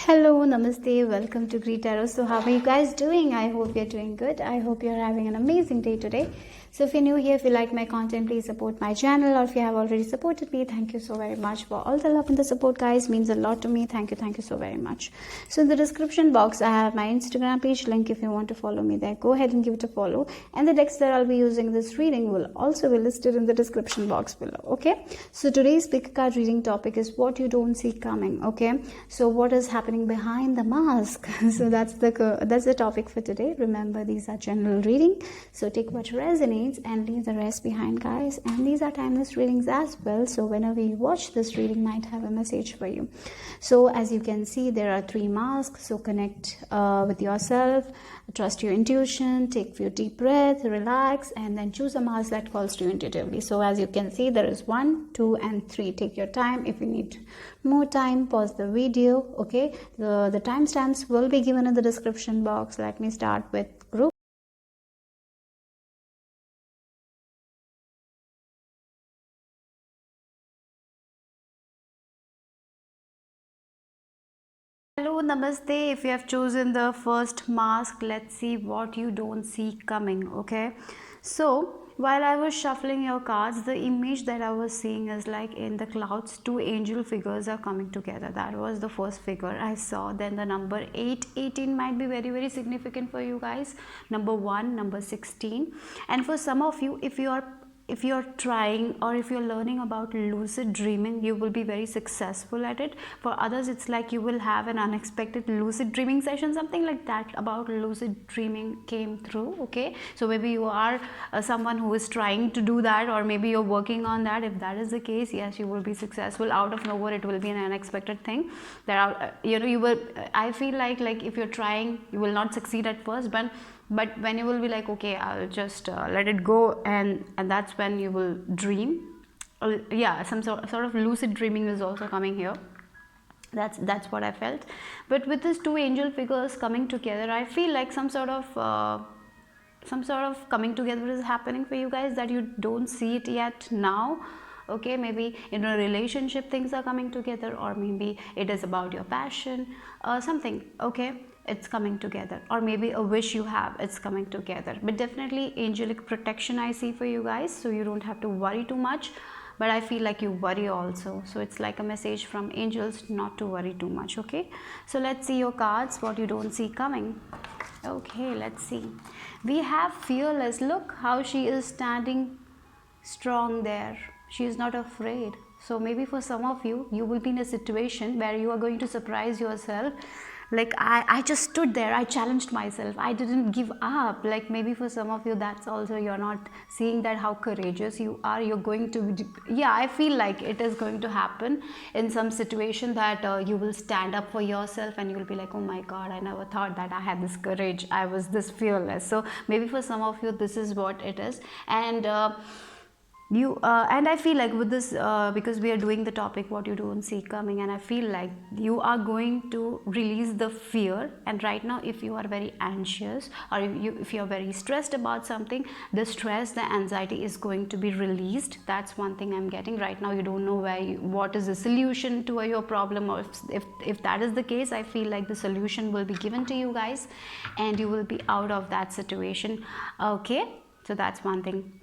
Hello, namaste, welcome to greetarot. So how are you guys doing? I hope you're doing good. I hope you're having an amazing day today. So if you're new here, if you like my content, please support my channel, or if you have already supported me, thank you so very much for all the love and the support, guys. Means a lot to me. Thank you so very much. So in the description box, I have my Instagram page link. If you want to follow me there, go ahead and give it a follow. And the decks that I'll be using this reading will also be listed in the description box below. Okay. So today's pick a card reading topic is what you don't see coming. Okay. So what is happening behind the mask? So that's the topic for today. Remember, these are general reading, so take what resonates and leave the rest behind, guys. And these are timeless readings as well, so whenever you watch this reading might have a message for you. So as you can see, there are 3 masks. So connect with yourself, trust your intuition, take few deep breaths, relax, and then choose a mask that calls to you intuitively. So as you can see, there is 1, 2 and 3. Take your time. If you need more time, pause the video. Okay, the timestamps will be given in the description box. Let me start with group. Hello, namaste. If you have chosen the first mask, let's see what you don't see coming. Okay, so while I was shuffling your cards, the image that I was seeing is like in the clouds, 2 angel figures are coming together. That was the first figure I saw. Then the number 8, 18 might be very significant for you guys. Number 1, number 16. And for some of you, if you're trying or if you're learning about lucid dreaming, you will be very successful at it. For others, it's like you will have an unexpected lucid dreaming session, something like that about lucid dreaming came through. Okay, so maybe you are someone who is trying to do that, or maybe you're working on that. If that is the case, yes, you will be successful. Out of nowhere, it will be an unexpected thing that are, you will, I feel like if you're trying, you will not succeed at first, but when you will be like, okay, I'll just let it go, and that's when you will dream. Yeah, some sort of lucid dreaming is also coming here. That's what I felt. But with these 2 angel figures coming together, I feel like some sort of coming together is happening for you guys that you don't see it yet now. Okay, maybe in a relationship things are coming together, or maybe it is about your passion, something. Okay, it's coming together, or maybe a wish you have, it's coming together. But definitely angelic protection I see for you guys, so you don't have to worry too much. But I feel like you worry also, so it's like a message from angels not to worry too much. Okay, so let's see your cards, what you don't see coming. Okay, let's see. We have fearless. Look how she is standing strong there. She is not afraid. So maybe for some of you, you will be in a situation where you are going to surprise yourself. Like I just stood there, I challenged myself, I didn't give up. Like maybe for some of you, that's also, you're not seeing that how courageous you are. You're going to, yeah, I feel like it is going to happen in some situation that you will stand up for yourself, and you will be like, oh my god, I never thought that I had this courage, I was this fearless. So maybe for some of you, this is what it is. And and I feel like with this, because we are doing the topic what you don't see coming, and I feel like you are going to release the fear. And right now, if you are very anxious, or if you're very stressed about something, the stress, the anxiety is going to be released. That's one thing I'm getting right now. You don't know what is the solution to your problem, or if that is the case, I feel like the solution will be given to you guys, and you will be out of that situation. Okay, so that's one thing.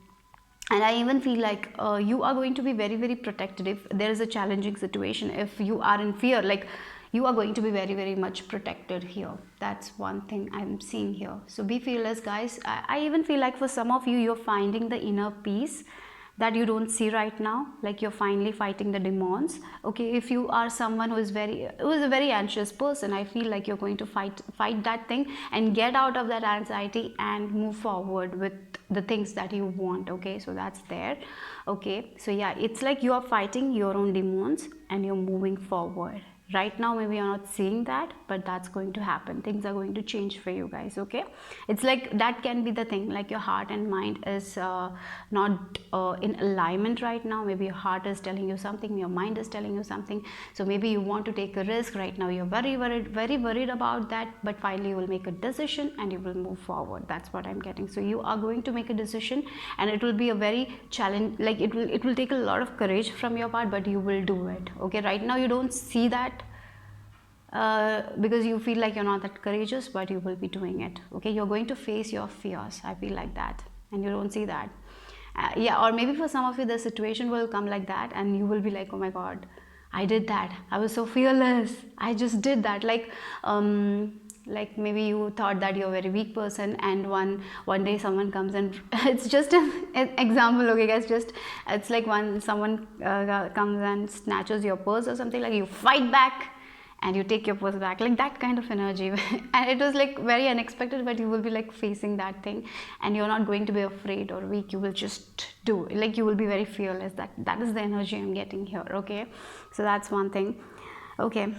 And I even feel like you are going to be very protected if there is a challenging situation. If you are in fear, like you are going to be very much protected here. That's one thing I'm seeing here. So be fearless, guys. I even feel like for some of you, you're finding the inner peace that you don't see right now. Like you're finally fighting the demons. Okay, if you are someone who is a very anxious person, I feel like you're going to fight that thing and get out of that anxiety and move forward with the things that you want. Okay, so that's there. Okay, so yeah, it's like you are fighting your own demons and you're moving forward. Right now, maybe you're not seeing that, but that's going to happen. Things are going to change for you guys. Okay, it's like that can be the thing, like your heart and mind is not in alignment right now. Maybe your heart is telling you something, your mind is telling you something. So maybe you want to take a risk right now. You're very worried about that, but finally you will make a decision and you will move forward. That's what I'm getting. So you are going to make a decision, and it will be a very challenge. Like it will take a lot of courage from your part, but you will do it. Okay, right now you don't see that because you feel like you're not that courageous, but you will be doing it. Okay, you're going to face your fears. I feel like that, and you don't see that. Yeah, or maybe for some of you the situation will come like that, and you will be like, oh my god, I did that, I was so fearless, I just did that. Like maybe you thought that you're a very weak person, and one day someone comes and it's just an example, okay guys, just it's like when someone comes and snatches your purse or something, like you fight back and you take your purse back, like that kind of energy. And it was like very unexpected, but you will be like facing that thing, and you're not going to be afraid or weak, you will just do, like you will be very fearless. That is the energy I'm getting here. Okay, so that's one thing. Okay,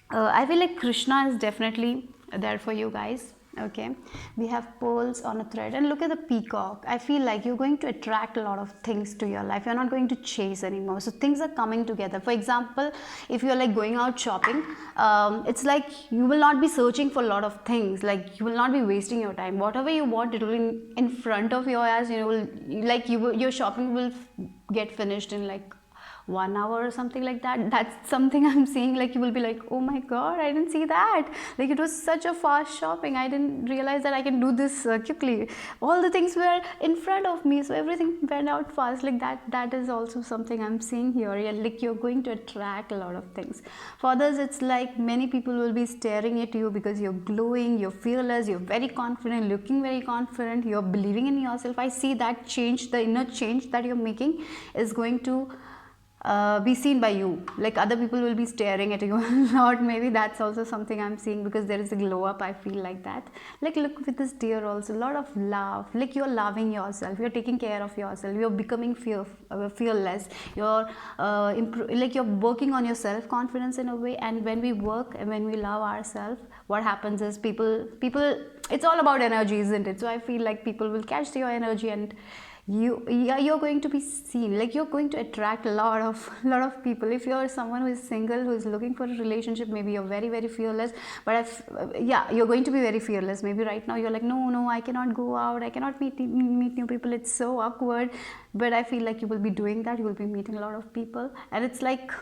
I feel like Krishna is definitely there for you guys. Okay, we have pearls on a thread, and look at the peacock. I feel like you're going to attract a lot of things to your life. You're not going to chase anymore, so things are coming together. For example, if you're like going out shopping, it's like you will not be searching for a lot of things, like you will not be wasting your time. Whatever you want, it will be in front of your eyes. Your shopping will get finished in like 1 hour or something like that. That's something I'm seeing. Like you will be like, oh my god, I didn't see that, like it was such a fast shopping, I didn't realize that I can do this quickly. All the things were in front of me, so everything went out fast. Like that is also something I'm seeing here. Yeah, like you're going to attract a lot of things. For others, it's like many people will be staring at you because you're glowing, you're fearless, you're very confident, looking very confident, you're believing in yourself. I see that change, the inner change that you're making is going to be seen by you. Like other people will be staring at you a lot. Maybe that's also something I'm seeing, because there is a glow up. I feel like that. Like look with this deer also, a lot of love. Like you're loving yourself, you're taking care of yourself, you're becoming fearless, you're like you're working on your self confidence in a way. And when we work and when we love ourselves, what happens is people it's all about energy, isn't it? So I feel like people will catch your energy, and you're going to be seen. Like you're going to attract a lot of people. If you're someone who is single, who is looking for a relationship, maybe you're very very fearless, but you're going to be very fearless. Maybe right now you're like, no, I cannot go out, I cannot meet new people, it's so awkward. But I feel like you will be doing that, you will be meeting a lot of people, and it's like,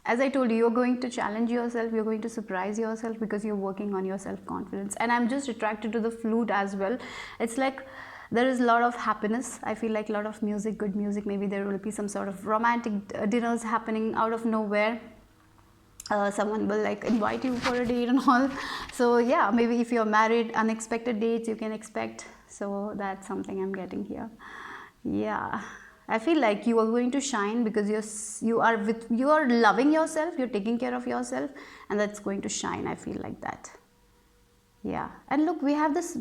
as I told you, you're going to challenge yourself, you're going to surprise yourself, because you're working on your self-confidence. And I'm just attracted to the flute as well. It's like there is a lot of happiness. I feel like a lot of music, good music. Maybe there will be some sort of romantic dinners happening out of nowhere. Someone will like invite you for a date and all. So yeah, maybe if you're married, unexpected dates you can expect. So that's something I'm getting here. Yeah, I feel like you are going to shine, because you are loving yourself, you're taking care of yourself, and that's going to shine. I feel like that. Yeah, and look, we have this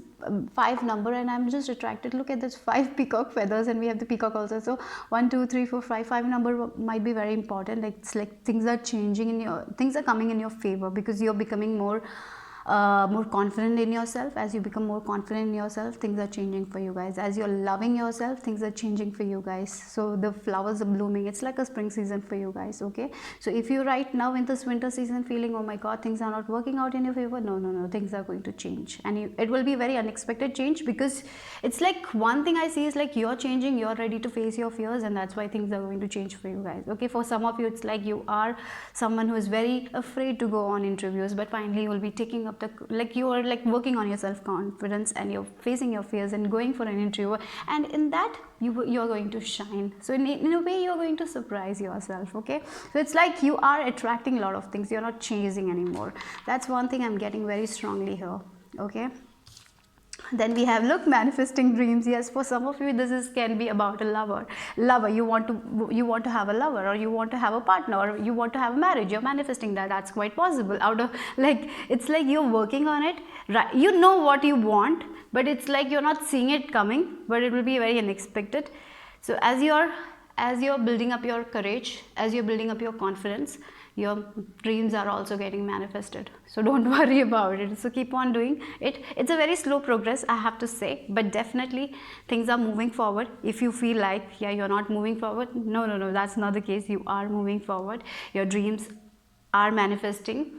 5 number, and I'm just attracted. Look at this 5 peacock feathers, and we have the peacock also. So 1 2 3 4 5 number might be very important. Like it's like things are changing things are coming in your favor, because you're becoming more confident in yourself. As you become more confident in yourself, things are changing for you guys. As you're loving yourself, things are changing for you guys. So the flowers are blooming. It's like a spring season for you guys. Okay, so if you right now in this winter season feeling, oh my god, things are not working out in your favor, no, things are going to change, and it will be very unexpected change, because it's like one thing I see is like you're changing, you're ready to face your fears, and that's why things are going to change for you guys. Okay, for some of you it's like you are someone who is very afraid to go on interviews, but finally you will be taking up like you are like working on your self-confidence, and you're facing your fears and going for an interview, and in that you're going to shine. So in a way you're going to surprise yourself. Okay, so it's like you are attracting a lot of things, you're not chasing anymore. That's one thing I'm getting very strongly here. Okay, then we have, look, manifesting dreams. Yes, for some of you this can be about a lover. You want to have a lover, or you want to have a partner, or you want to have a marriage. You're manifesting that. That's quite possible. Out of like, it's like you're working on it, right? You know what you want, but it's like you're not seeing it coming, but it will be very unexpected. So as you're building up your courage, as you're building up your confidence, your dreams are also getting manifested. So don't worry about it. So keep on doing it. It's a very slow progress, I have to say, but definitely things are moving forward. If you feel like, yeah, you're not moving forward, no, that's not the case. You are moving forward. Your dreams are manifesting.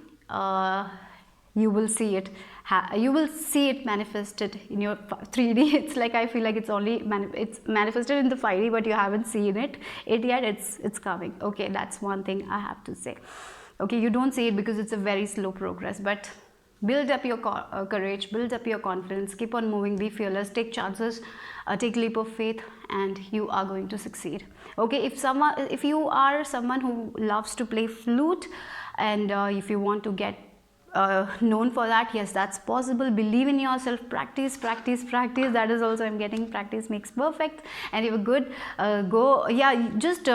You will see it. You will see it manifested in your 3D. It's like, I feel like it's only it's manifested in the 5D, but you haven't seen it yet. It's coming. Okay, that's one thing I have to say. Okay, you don't see it because it's a very slow progress, but build up your courage, build up your confidence, keep on moving, be fearless, take chances, take leap of faith, and you are going to succeed. Okay, if you are someone who loves to play flute, and if you want to get known for that, yes, that's possible. Believe in yourself, practice, practice, practice. That is also I'm getting, practice makes perfect. And you're good, go, yeah, just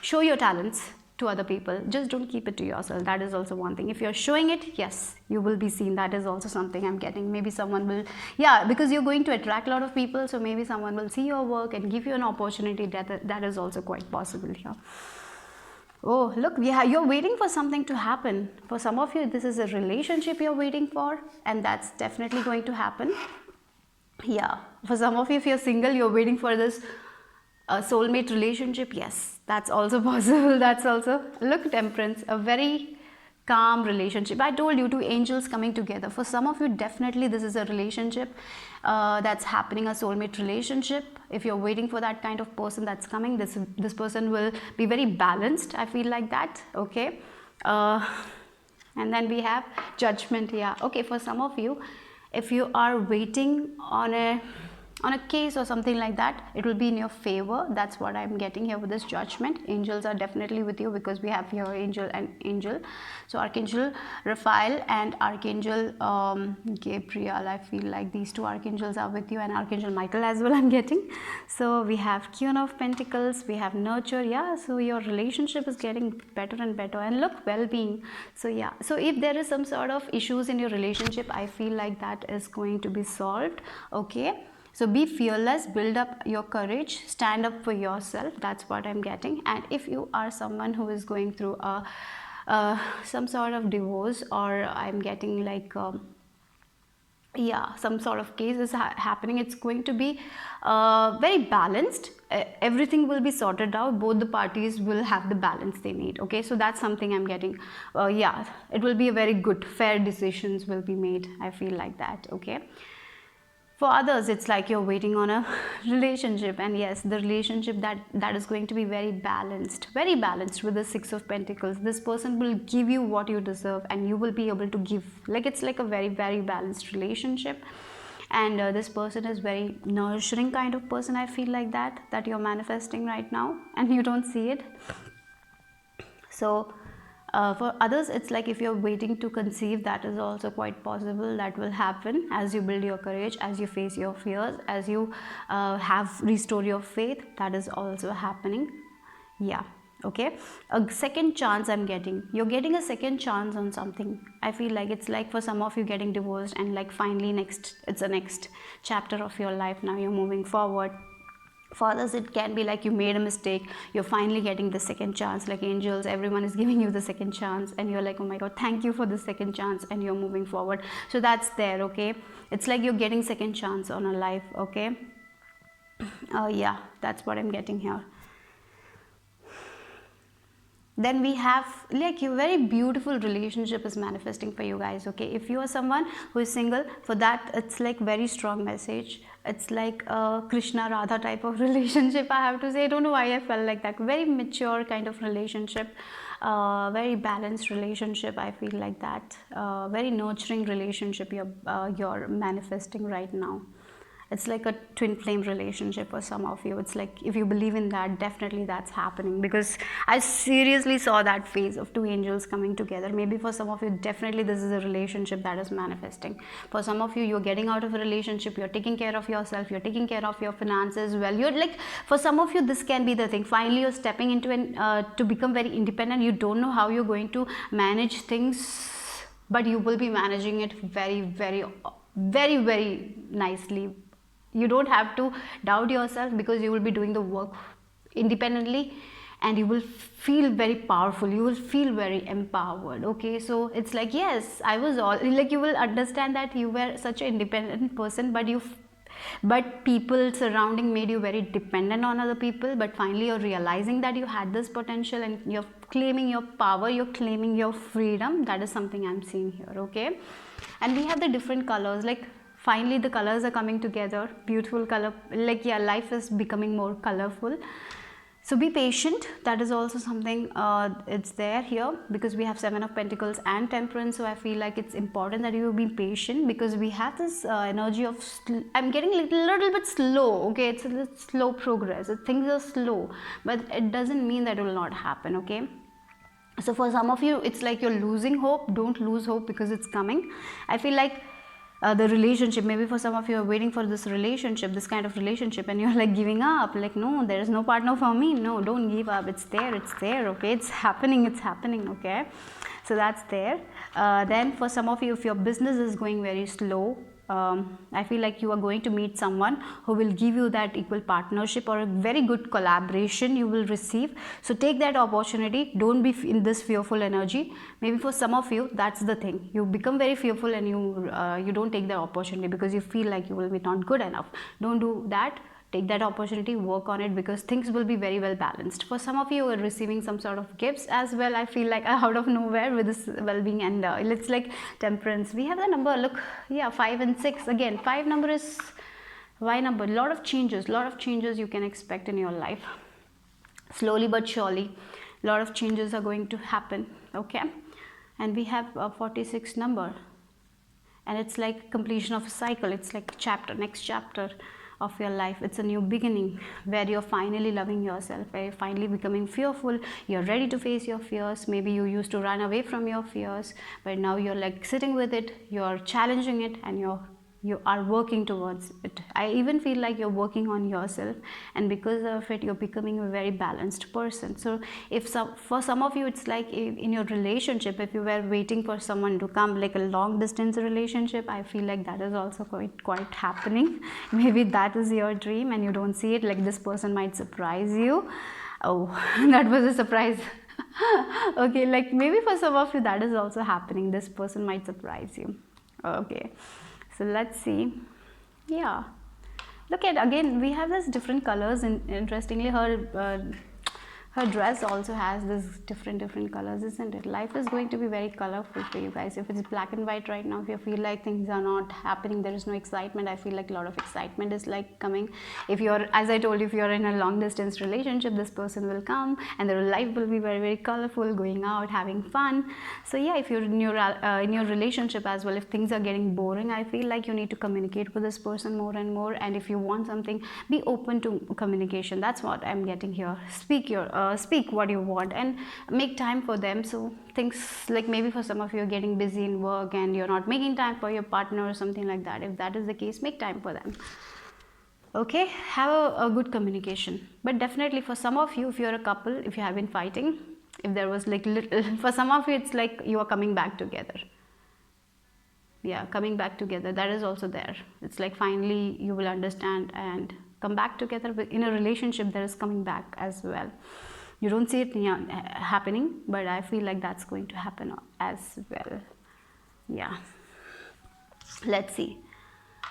show your talents to other people, just don't keep it to yourself. That is also one thing. If you're showing it, yes, you will be seen. That is also something I'm getting. Maybe someone will, yeah, because you're going to attract a lot of people, so maybe someone will see your work and give you an opportunity. That is also quite possible here. Oh, look, yeah, you're waiting for something to happen. For some of you, this is a relationship you're waiting for, and that's definitely going to happen. Yeah, for some of you, if you're single, you're waiting for this soulmate relationship. Yes, that's also possible. That's also, look, temperance, a very calm relationship. I told you, two angels coming together. For some of you, definitely this is a relationship that's happening, a soulmate relationship. If you're waiting for that kind of person that's coming, this person will be very balanced. I feel like that. Okay, and then we have judgment. Yeah, okay, for some of you, if you are waiting on a case or something like that, it will be in your favor. That's what I'm getting here with this judgment. Angels are definitely with you, because we have here angel and angel. So Archangel Raphael and Archangel Gabriel, I feel like these two archangels are with you, and Archangel Michael as well, I'm getting. So we have Queen of Pentacles, we have nurture. Yeah, so your relationship is getting better and better, and look, well-being. So yeah, so if there is some sort of issues in your relationship, I feel like that is going to be solved. Okay, so be fearless, build up your courage, stand up for yourself. That's what I'm getting. And if you are someone who is going through some sort of divorce, or I'm getting like yeah, some sort of case is happening, it's going to be very balanced. Everything will be sorted out. Both the parties will have the balance they need. Okay, so that's something I'm getting. Yeah, it will be a very good, fair decisions will be made. I feel like that. Okay. For others, it's like you're waiting on a relationship, and yes, the relationship that is going to be very balanced with the Six of Pentacles. This person will give you what you deserve, and you will be able to give. Like, it's like a very, very balanced relationship. And this person is very nurturing kind of person. I feel like that you're manifesting right now, and you don't see it. So for others, it's like if you're waiting to conceive, that is also quite possible. That will happen as you build your courage, as you face your fears, as you restore your faith. That is also happening. Yeah. Okay, a second chance I'm getting. You're getting a second chance on something. I feel like it's like for some of you getting divorced, and like finally it's the next chapter of your life. Now you're moving forward. For others, it can be like you made a mistake, you're finally getting the second chance. Like angels, everyone is giving you the second chance, and you're like, oh my god, thank you for the second chance, and you're moving forward. So that's there. Okay, it's like you're getting second chance on a life. Okay, yeah, that's what I'm getting here. Then we have like a very beautiful relationship is manifesting for you guys. Okay, if you are someone who is single, for that it's like very strong message. It's like a Krishna Radha type of relationship, I have to say. I don't know why I felt like that. Very mature kind of relationship, very balanced relationship. I feel like that. Very nurturing relationship you're manifesting right now. It's like a twin flame relationship for some of you. It's like, if you believe in that, definitely that's happening, because I seriously saw that phase of two angels coming together. Maybe for some of you, definitely this is a relationship that is manifesting. For some of you, you're getting out of a relationship, you're taking care of yourself, you're taking care of your finances well. You're like, for some of you, this can be the thing. Finally, you're stepping into to become very independent. You don't know how you're going to manage things, but you will be managing it very, very, very, very nicely. You don't have to doubt yourself, because you will be doing the work independently, and you will feel very powerful, you will feel very empowered. Okay, so it's like, yes, I was all like, you will understand that you were such an independent person, but people surrounding made you very dependent on other people. But finally you're realizing that you had this potential, and you're claiming your power, you're claiming your freedom. That is something I'm seeing here. Okay, and we have the different colors. Like, finally the colors are coming together, beautiful color. Like, yeah, life is becoming more colorful. So be patient. That is also something it's there here, because we have Seven of Pentacles and Temperance. So I feel like it's important that you be patient, because we have this energy of I'm getting a little bit slow. Okay, it's a little slow progress. Things are slow, but it doesn't mean that it will not happen. Okay. So for some of you, it's like you're losing hope. Don't lose hope, because it's coming. I feel like the relationship, maybe for some of you are waiting for this relationship, this kind of relationship, and you're like giving up, like, no, there is no partner for me. No, don't give up. It's there. Okay, it's happening. Okay, so that's there. Then for some of you, if your business is going very slow, I feel like you are going to meet someone who will give you that equal partnership or a very good collaboration you will receive. So take that opportunity. Don't be in this fearful energy. Maybe for some of you, that's the thing. You become very fearful and you don't take the opportunity because you feel like you will be not good enough. Don't do that. Take that opportunity, work on it, because things will be very well balanced. For some of you who are receiving some sort of gifts as well, I feel like out of nowhere with this well-being, and it's like Temperance. We have the number, look, yeah, 5 and 6. Again, 5 number is Y number. Lot of changes you can expect in your life. Slowly but surely, lot of changes are going to happen. Okay, and we have a 46 number, and it's like completion of a cycle. It's like chapter, next chapter of your life. It's a new beginning where you're finally loving yourself, where you're finally becoming fearful. You're ready to face your fears. Maybe you used to run away from your fears, but now you're like sitting with it, you're challenging it, and you are working towards it. I even feel like you're working on yourself, and because of it, you're becoming a very balanced person. So for some of you, it's like in your relationship, if you were waiting for someone to come, like a long distance relationship, I feel like that is also quite happening. Maybe that is your dream and you don't see it. Like, this person might surprise you. Oh, that was a surprise. Okay, like maybe for some of you that is also happening. This person might surprise you. Okay, so let's see. Yeah, look at, again, we have this different colors, and interestingly her dress also has this different colors, isn't it? Life is going to be very colorful for you guys. If it's black and white right now, if you feel like things are not happening, there is no excitement, I feel like a lot of excitement is like coming. If you're, as I told you, if you're in a long distance relationship, this person will come and their life will be very colorful, going out, having fun. So yeah, if you're in your relationship as well, if things are getting boring, I feel like you need to communicate with this person more and more. And if you want something, be open to communication. That's what I'm getting here. Speak what you want and make time for them. So things like, maybe for some of you are getting busy in work and you're not making time for your partner or something like that. If that is the case, make time for them. Okay, have a good communication. But definitely for some of you, if you're a couple, if you have been fighting, if there was like little, for some of you it's like you are coming back together. Yeah, coming back together, that is also there. It's like finally you will understand and come back together. But in a relationship, there is coming back as well. You don't see it happening, but I feel like that's going to happen as well. Yeah, let's see.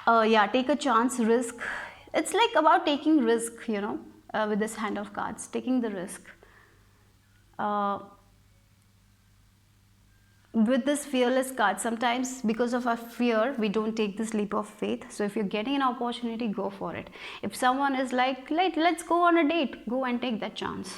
Yeah, take a chance, risk. It's like about taking risk, you know, with this hand of cards, taking the risk. With this fearless card, sometimes because of our fear, we don't take this leap of faith. So if you're getting an opportunity, go for it. If someone is like, let's go on a date, go and take that chance.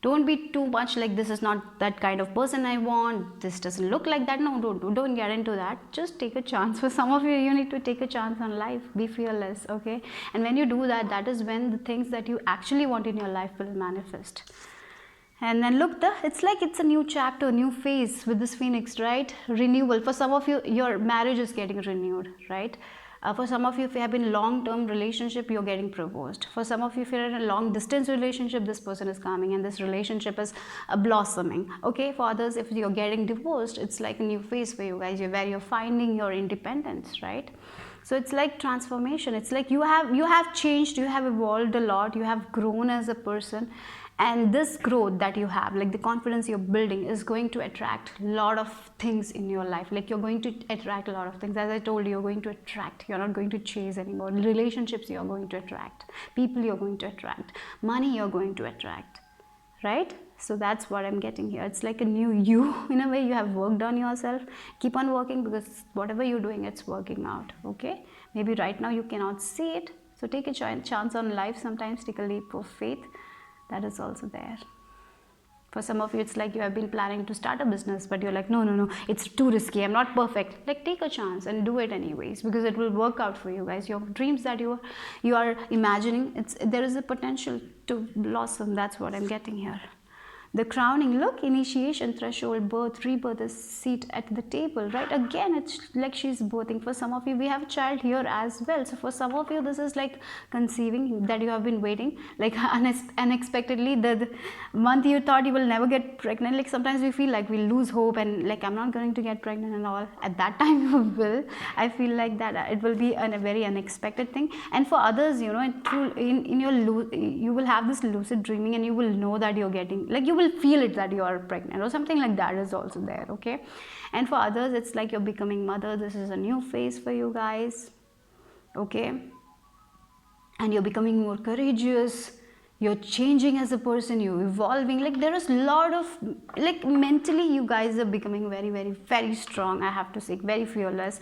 Don't be too much like, this is not that kind of person I want, this doesn't look like that. No, don't get into that. Just take a chance. For some of you, you need to take a chance on life. Be fearless, okay? And when you do that, that is when the things that you actually want in your life will manifest. And then look, it's like it's a new chapter, new phase with this phoenix, right? Renewal. For some of you, your marriage is getting renewed, right? For some of you, if you have been in a long-term relationship, you're getting proposed. For some of you, if you're in a long-distance relationship, this person is coming and this relationship is blossoming. Okay, for others, if you're getting divorced, it's like a new phase for you guys, where you're finding your independence, right? So it's like transformation. It's like you have changed, you have evolved a lot, you have grown as a person. And this growth that you have, like the confidence you're building, is going to attract a lot of things in your life. Like you're going to attract a lot of things. As I told you, you're going to attract. You're not going to chase anymore. Relationships you're going to attract. People you're going to attract. Money you're going to attract. Right? So that's what I'm getting here. It's like a new you. In a way, you have worked on yourself. Keep on working, because whatever you're doing, it's working out. Okay? Maybe right now you cannot see it. So take a chance on life. Sometimes take a leap of faith. That is also there. For some of you, it's like you have been planning to start a business, but you're like, no, it's too risky. I'm not perfect. Like, take a chance and do it anyways, because it will work out for you guys. Your dreams that you are imagining, there is a potential to blossom. That's what I'm getting here. The crowning, look, initiation, threshold, birth, rebirth, is seat at the table, right? Again, it's like she's birthing. For some of you, we have a child here as well. So for some of you, this is like conceiving, that you have been waiting, like unexpectedly. The month you thought you will never get pregnant, like sometimes we feel like we lose hope and like, I'm not going to get pregnant and all. At that time you will. I feel like that it will be a very unexpected thing. And for others, you know, in your you will have this lucid dreaming, and you will know that you're getting, like, you will feel it that you are pregnant or something like that is also there. Okay. And for others, it's like you're becoming mother. This is a new phase for you guys. Okay. And you're becoming more courageous, you're changing as a person, you're evolving. Like, there is a lot of, like, mentally you guys are becoming very, very, very strong, I have to say, very fearless,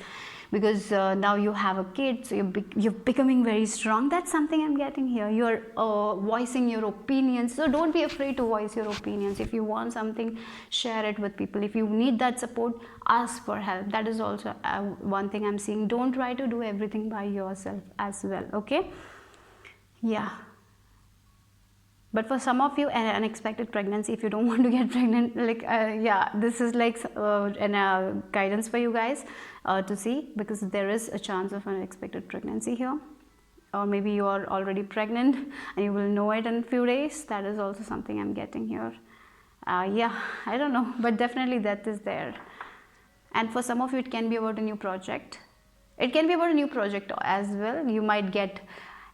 because now you have a kid, so you're becoming very strong. That's something I'm getting here. You're voicing your opinions, so don't be afraid to voice your opinions. If you want something, share it with people. If you need that support, ask for help. That is also one thing I'm seeing. Don't try to do everything by yourself as well. Okay. Yeah. But for some of you, an unexpected pregnancy, if you don't want to get pregnant, like, yeah, this is like an guidance for you guys to see, because there is a chance of an unexpected pregnancy here. Or maybe you are already pregnant and you will know it in a few days. That is also something I'm getting here. Yeah, I don't know, but definitely that is there. And for some of you, it can be about a new project. It can be about a new project as well. You might get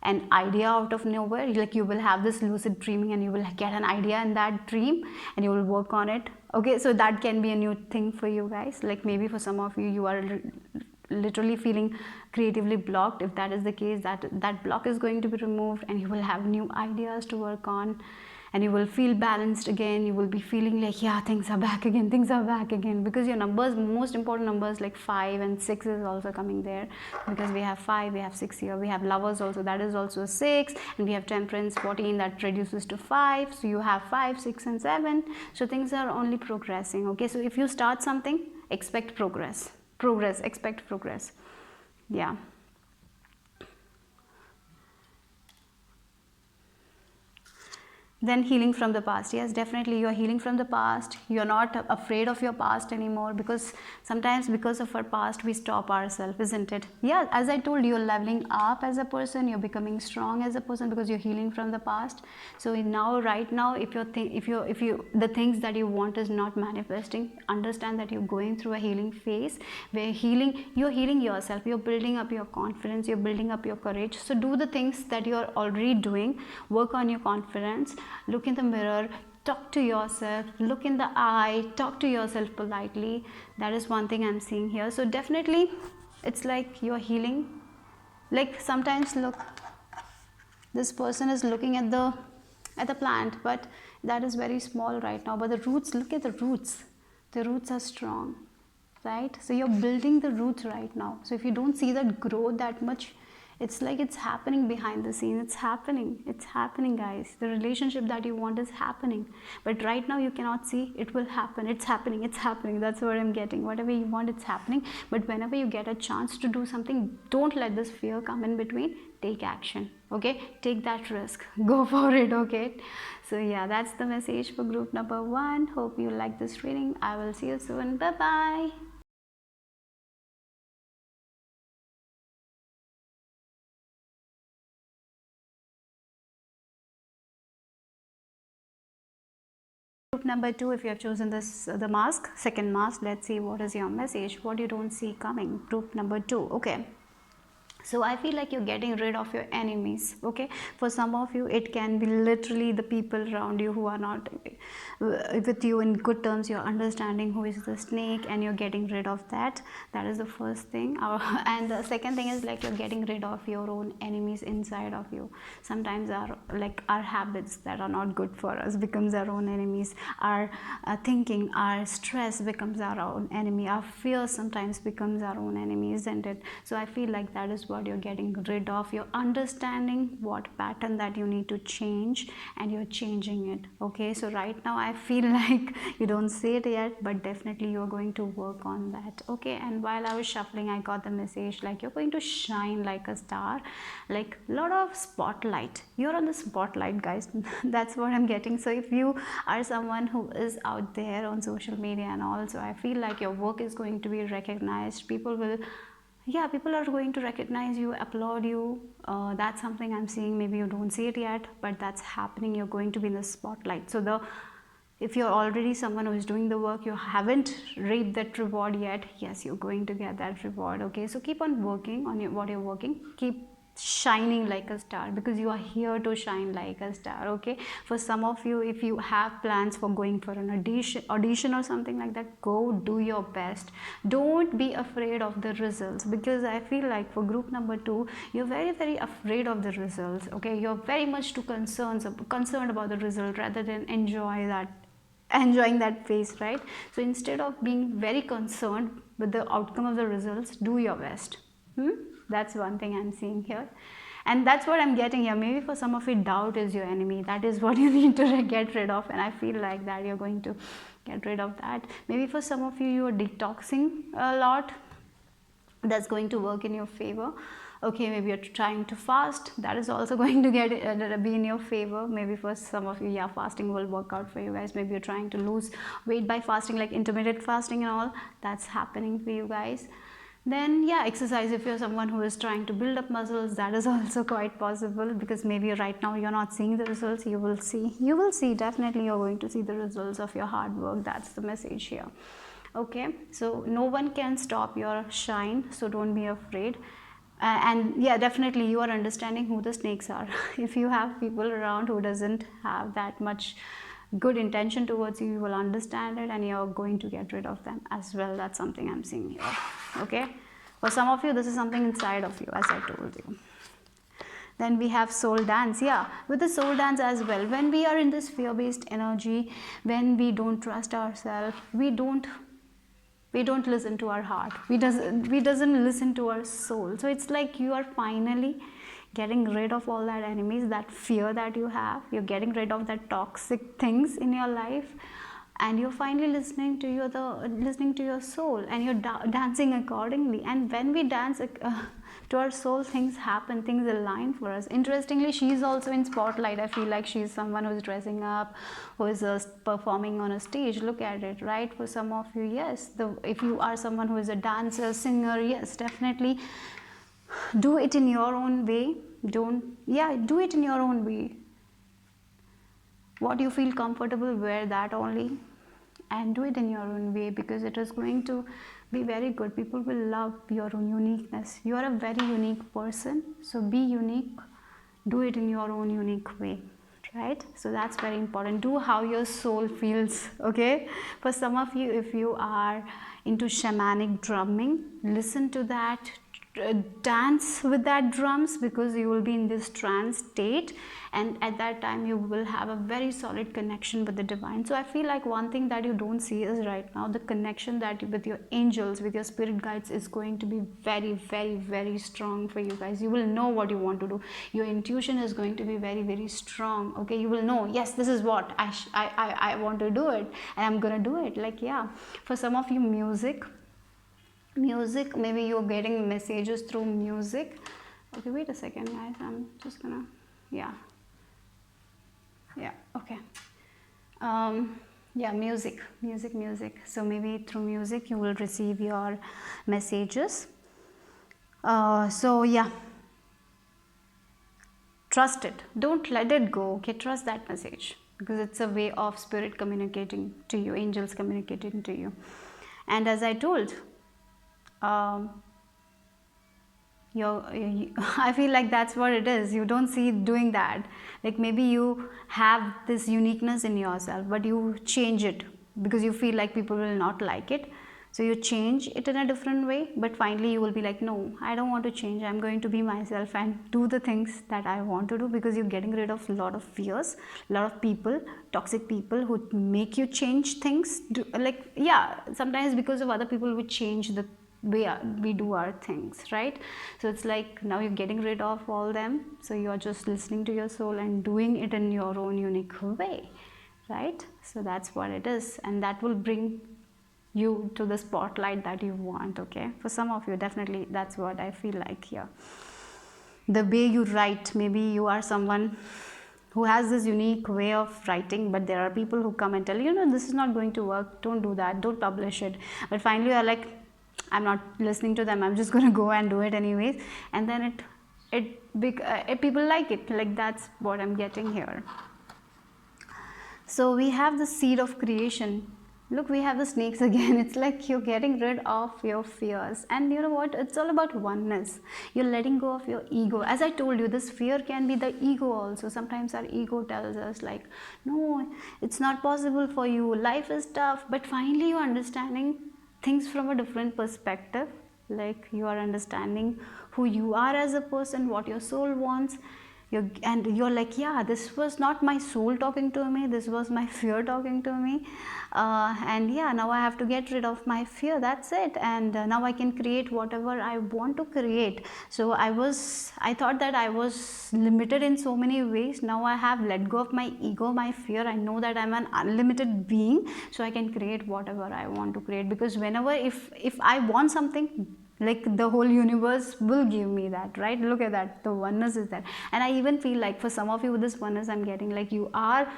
an idea out of nowhere, like you will have this lucid dreaming and you will get an idea in that dream and you will work on it. Okay, so that can be a new thing for you guys. Like, maybe for some of you, you are literally feeling creatively blocked. If that is the case, that block is going to be removed and you will have new ideas to work on, and you will feel balanced again. You will be feeling like, yeah, things are back again, because your numbers, most important numbers like 5 and 6 is also coming there, because we have 5, we have 6 here, we have lovers also, that is also 6, and we have temperance 14, that reduces to 5. So you have 5, 6 and 7. So things are only progressing. Okay, so if you start something, expect progress, expect progress. Yeah. Then healing from the past. Yes, definitely you are healing from the past. You're not afraid of your past anymore, because sometimes because of our past we stop ourselves, isn't it? Yeah, as I told you, you're leveling up as a person, you're becoming strong as a person, because you're healing from the past. So now, right now, if the things that you want is not manifesting, understand that you're going through a healing phase where you're healing yourself, you're building up your confidence, you're building up your courage. So do the things that you're already doing, work on your confidence. Look in the mirror, talk to yourself, look in the eye, talk to yourself politely. That is one thing I'm seeing here. So definitely it's like you're healing. Like, sometimes, look, this person is looking at the plant, but that is very small right now. But the roots, look at the roots are strong, right? So you're building the roots right now. So if you don't see that grow that much, it's like it's happening behind the scenes. It's happening, guys. The relationship that you want is happening, but right now you cannot see. It will happen. It's happening. That's what I'm getting. Whatever you want, it's happening. But whenever you get a chance to do something, don't let this fear come in between. Take action. Okay, take that risk, go for it. Okay, so yeah, that's the message for group number 1. Hope you like this reading. I will see you soon. Bye bye. Group number 2, if you have chosen this, the mask, second mask, let's see what is your message, what you don't see coming. Group number 2. Okay, so I feel like you're getting rid of your enemies. Okay, for some of you, it can be literally the people around you who are not with you in good terms. You're understanding who is the snake and you're getting rid of that. That is the first thing. And the second thing is like you're getting rid of your own enemies inside of you. Sometimes our habits that are not good for us becomes our own enemies. Our thinking, our stress becomes our own enemy. Our fear sometimes becomes our own enemy, isn't it? So I feel like that is what you're getting rid of. You're understanding what pattern that you need to change, and you're changing it. Okay, so right now I feel like you don't see it yet, but definitely you're going to work on that. Okay, and while I was shuffling, I got the message like you're going to shine like a star, like a lot of spotlight. You're on the spotlight, guys. That's what I'm getting. So if you are someone who is out there on social media and also, I feel like your work is going to be recognized. People are going to recognize you, applaud you. That's something I'm seeing. Maybe you don't see it yet, but that's happening. You're going to be in the spotlight. So if you're already someone who is doing the work, you haven't reaped that reward yet, yes, you're going to get that reward. Okay, so keep on working on what you're working. Keep shining like a star, because you are here to shine like a star. Okay, for some of you, if you have plans for going for an audition or something like that, go do your best. Don't be afraid of the results, because I feel like for group number 2, you're very afraid of the results. Okay, you're very much too concerned about the result rather than enjoying that phase, right? So instead of being very concerned with the outcome of the results, do your best. That's one thing I'm seeing here, and that's what I'm getting here. Maybe for some of you, doubt is your enemy. That is what you need to get rid of, and I feel like that you're going to get rid of that. Maybe for some of you, you are detoxing a lot. That's going to work in your favor. Okay, maybe you're trying to fast. That is also going to be in your favor. Maybe for some of you, yeah, fasting will work out for you guys. Maybe you're trying to lose weight by fasting, like intermittent fasting and all. That's happening for you guys. Then yeah, exercise. If you're someone who is trying to build up muscles, that is also quite possible, because maybe right now you're not seeing the results. You will see, definitely you're going to see the results of your hard work. That's the message here. Okay, so no one can stop your shine, so don't be afraid. And yeah, definitely you are understanding who the snakes are. If you have people around who doesn't have that much good intention towards you, you will understand it, and you're going to get rid of them as well. That's something I'm seeing here. Okay, for some of you, this is something inside of you, as I told you. Then we have soul dance. Yeah, with the soul dance as well, when we are in this fear-based energy, when we don't trust ourselves, we don't listen to our heart, we doesn't listen to our soul. So it's like you are finally getting rid of all that enemies, that fear that you have. You're getting rid of that toxic things in your life, and you're finally listening to your soul, and you're dancing accordingly. And when we dance to our soul, things happen, things align for us. Interestingly, she's also in spotlight. I feel like she's someone who's dressing up, who is performing on a stage. Look at it, right? For some of you, yes, if you are someone who is a dancer, singer, yes, definitely do it in your own way. Do it in your own way. What you feel comfortable, wear that only, and do it in your own way, because it is going to be very good. People will love your own uniqueness. You are a very unique person, so be unique. Do it in your own unique way, right? So that's very important. Do how your soul feels. Okay, for some of you, if you are into shamanic drumming, listen to that, dance with that drums, because you will be in this trance state, and at that time you will have a very solid connection with the divine. So I feel like one thing that you don't see is right now the connection that with your angels, with your spirit guides, is going to be very strong for you guys. You will know what you want to do. Your intuition is going to be very strong. Okay, you will know, yes, this is what I want to do it, and I'm gonna do it. Like, yeah, for some of you, music, maybe you're getting messages through music. Okay, wait a second, guys, I'm just gonna, yeah, okay, yeah, music. So maybe through music you will receive your messages. So yeah, trust it, don't let it go. Okay, trust that message, because it's a way of spirit communicating to you, angels communicating to you. And as I told, I feel like that's what it is. You don't see doing that. Like, maybe you have this uniqueness in yourself, but you change it because you feel like people will not like it. So you change it in a different way, but finally you will be like, no, I don't want to change. I'm going to be myself and do the things that I want to do, because you're getting rid of a lot of fears, a lot of people, toxic people who make you change things. Like, yeah, sometimes because of other people, we change the we do our things, right? So it's like now you're getting rid of all them, so you're just listening to your soul and doing it in your own unique way, right? So that's what it is, and that will bring you to the spotlight that you want. Okay, for some of you, definitely that's what I feel like here. The way you write, maybe you are someone who has this unique way of writing, but there are people who come and tell you, this is not going to work, don't do that, don't publish it. But finally you're like, I'm not listening to them, I'm just going to go and do it anyways, and then people like it. Like, that's what I'm getting here. So we have the seed of creation. Look, we have the snakes again. It's like you're getting rid of your fears, and you know what, it's all about oneness. You're letting go of your ego. As I told you, this fear can be the ego also. Sometimes our ego tells us like, no, it's not possible for you, life is tough. But finally you're understanding things from a different perspective. Like, you are understanding who you are as a person, what your soul wants. You're like, yeah, this was not my soul talking to me, this was my fear talking to me, and yeah, now I have to get rid of my fear, that's it. And now I can create whatever I want to create. So I thought that I was limited in so many ways. Now I have let go of my ego, my fear. I know that I'm an unlimited being, so I can create whatever I want to create. Because whenever, if I want something, like, the whole universe will give me that, right? Look at that, the oneness is there. And I even feel like for some of you, this oneness I'm getting, like, you are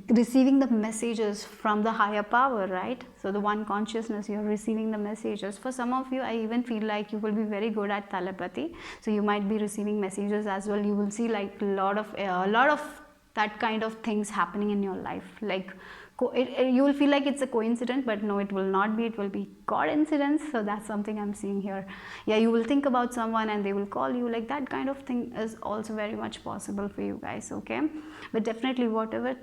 receiving the messages from the higher power, right? So the one consciousness, you're receiving the messages. For some of you, I even feel like you will be very good at telepathy, so you might be receiving messages as well. You will see like a lot of that kind of things happening in your life. Like, you will feel like it's a coincidence, but no, it will not be. It will be coincidence. So that's something I'm seeing here. Yeah, you will think about someone and they will call you. Like, that kind of thing is also very much possible for you guys. Okay, but definitely, whatever,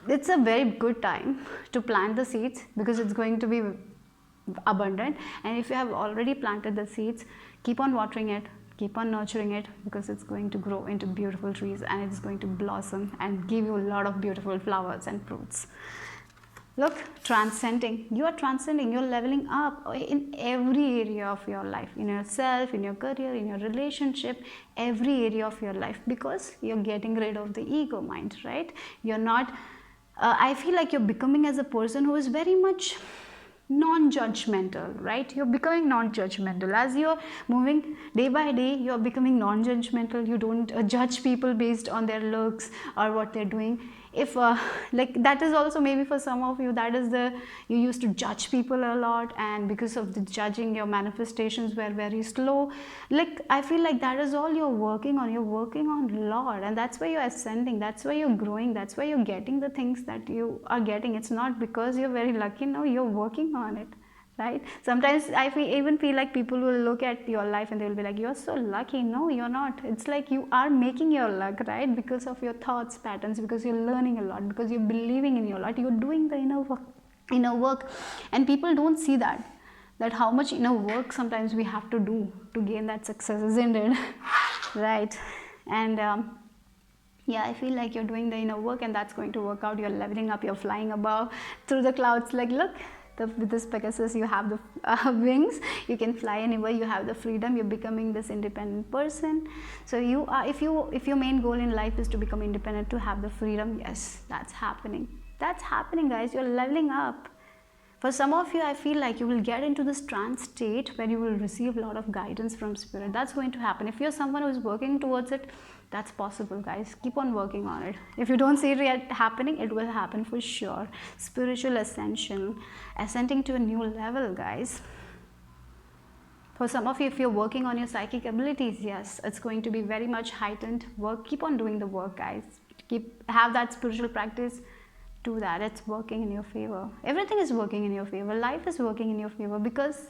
it's a very good time to plant the seeds, because it's going to be abundant. And if you have already planted the seeds, keep on watering it, keep on nurturing it, because it's going to grow into beautiful trees, and it's going to blossom and give you a lot of beautiful flowers and fruits. Look, transcending. You are transcending, you're leveling up in every area of your life, in yourself, in your career, in your relationship, every area of your life, because you're getting rid of the ego mind, right? You're not, I feel like you're becoming as a person who is very much non-judgmental, right? You're becoming non-judgmental as you're moving day by day. You're becoming non-judgmental. You don't judge people based on their looks or what they're doing. If like, that is also maybe for some of you, that is you used to judge people a lot, and because of the judging, your manifestations were very slow. Like, I feel like that is all you're working on. You're working on a lot, and that's why you're ascending, that's why you're growing, that's why you're getting the things that you are getting. It's not because you're very lucky. No, you're working on it, right? Sometimes even feel like people will look at your life and they will be like, you're so lucky. No, you're not. It's like you are making your luck, right? Because of your thoughts patterns, because you're learning a lot, because you're believing in your lot, you're doing the inner work. And people don't see that how much inner work sometimes we have to do to gain that success, isn't it? Right? And yeah, I feel like you're doing the inner work, and that's going to work out. You're leveling up, you're flying above through the clouds. Like, look, with this Pegasus, you have the wings, you can fly anywhere, you have the freedom, you're becoming this independent person. So you are, if your main goal in life is to become independent, to have the freedom, yes, that's happening, guys. You're leveling up. For some of you, I feel like you will get into this trance state where you will receive a lot of guidance from spirit. That's going to happen. If you're someone who is working towards it, that's possible, guys. Keep on working on it. If you don't see it yet happening, it will happen for sure. Spiritual ascension, ascending to a new level, guys. For some of you, if you're working on your psychic abilities, yes, it's going to be very much heightened work. Keep on doing the work, guys. Have that spiritual practice. Do that. It's working in your favor. Everything is working in your favor. Life is working in your favor, because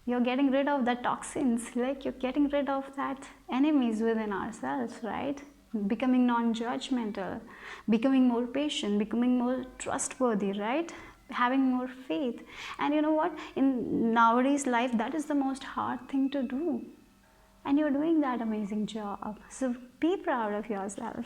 you're getting rid of the toxins. Like, you're getting rid of that enemies within ourselves, right? Becoming non-judgmental, becoming more patient, becoming more trustworthy, right? Having more faith. And you know what? In nowadays life, that is the most hard thing to do. And you're doing that amazing job. So be proud of yourself.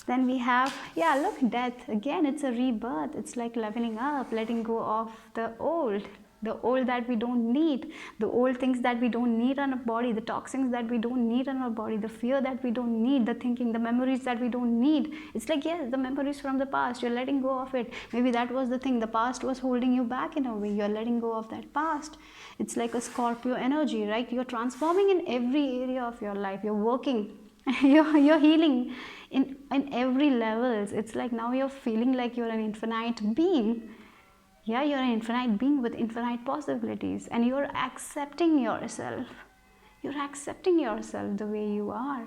Then we have, yeah, look, death. Again, it's a rebirth. It's like leveling up, letting go of the old. the old that we don't need, the old things that we don't need on our body, the toxins that we don't need on our body, the fear that we don't need, the thinking, the memories that we don't need. It's like, yes, the memories from the past, you're letting go of it. Maybe that was the thing, the past was holding you back in a way, you're letting go of that past. It's like a Scorpio energy, right? You're transforming in every area of your life, you're working, you're healing in every levels. It's like now you're feeling like you're an infinite being. Yeah, you're an infinite being with infinite possibilities, and you're accepting yourself. You're accepting yourself the way you are.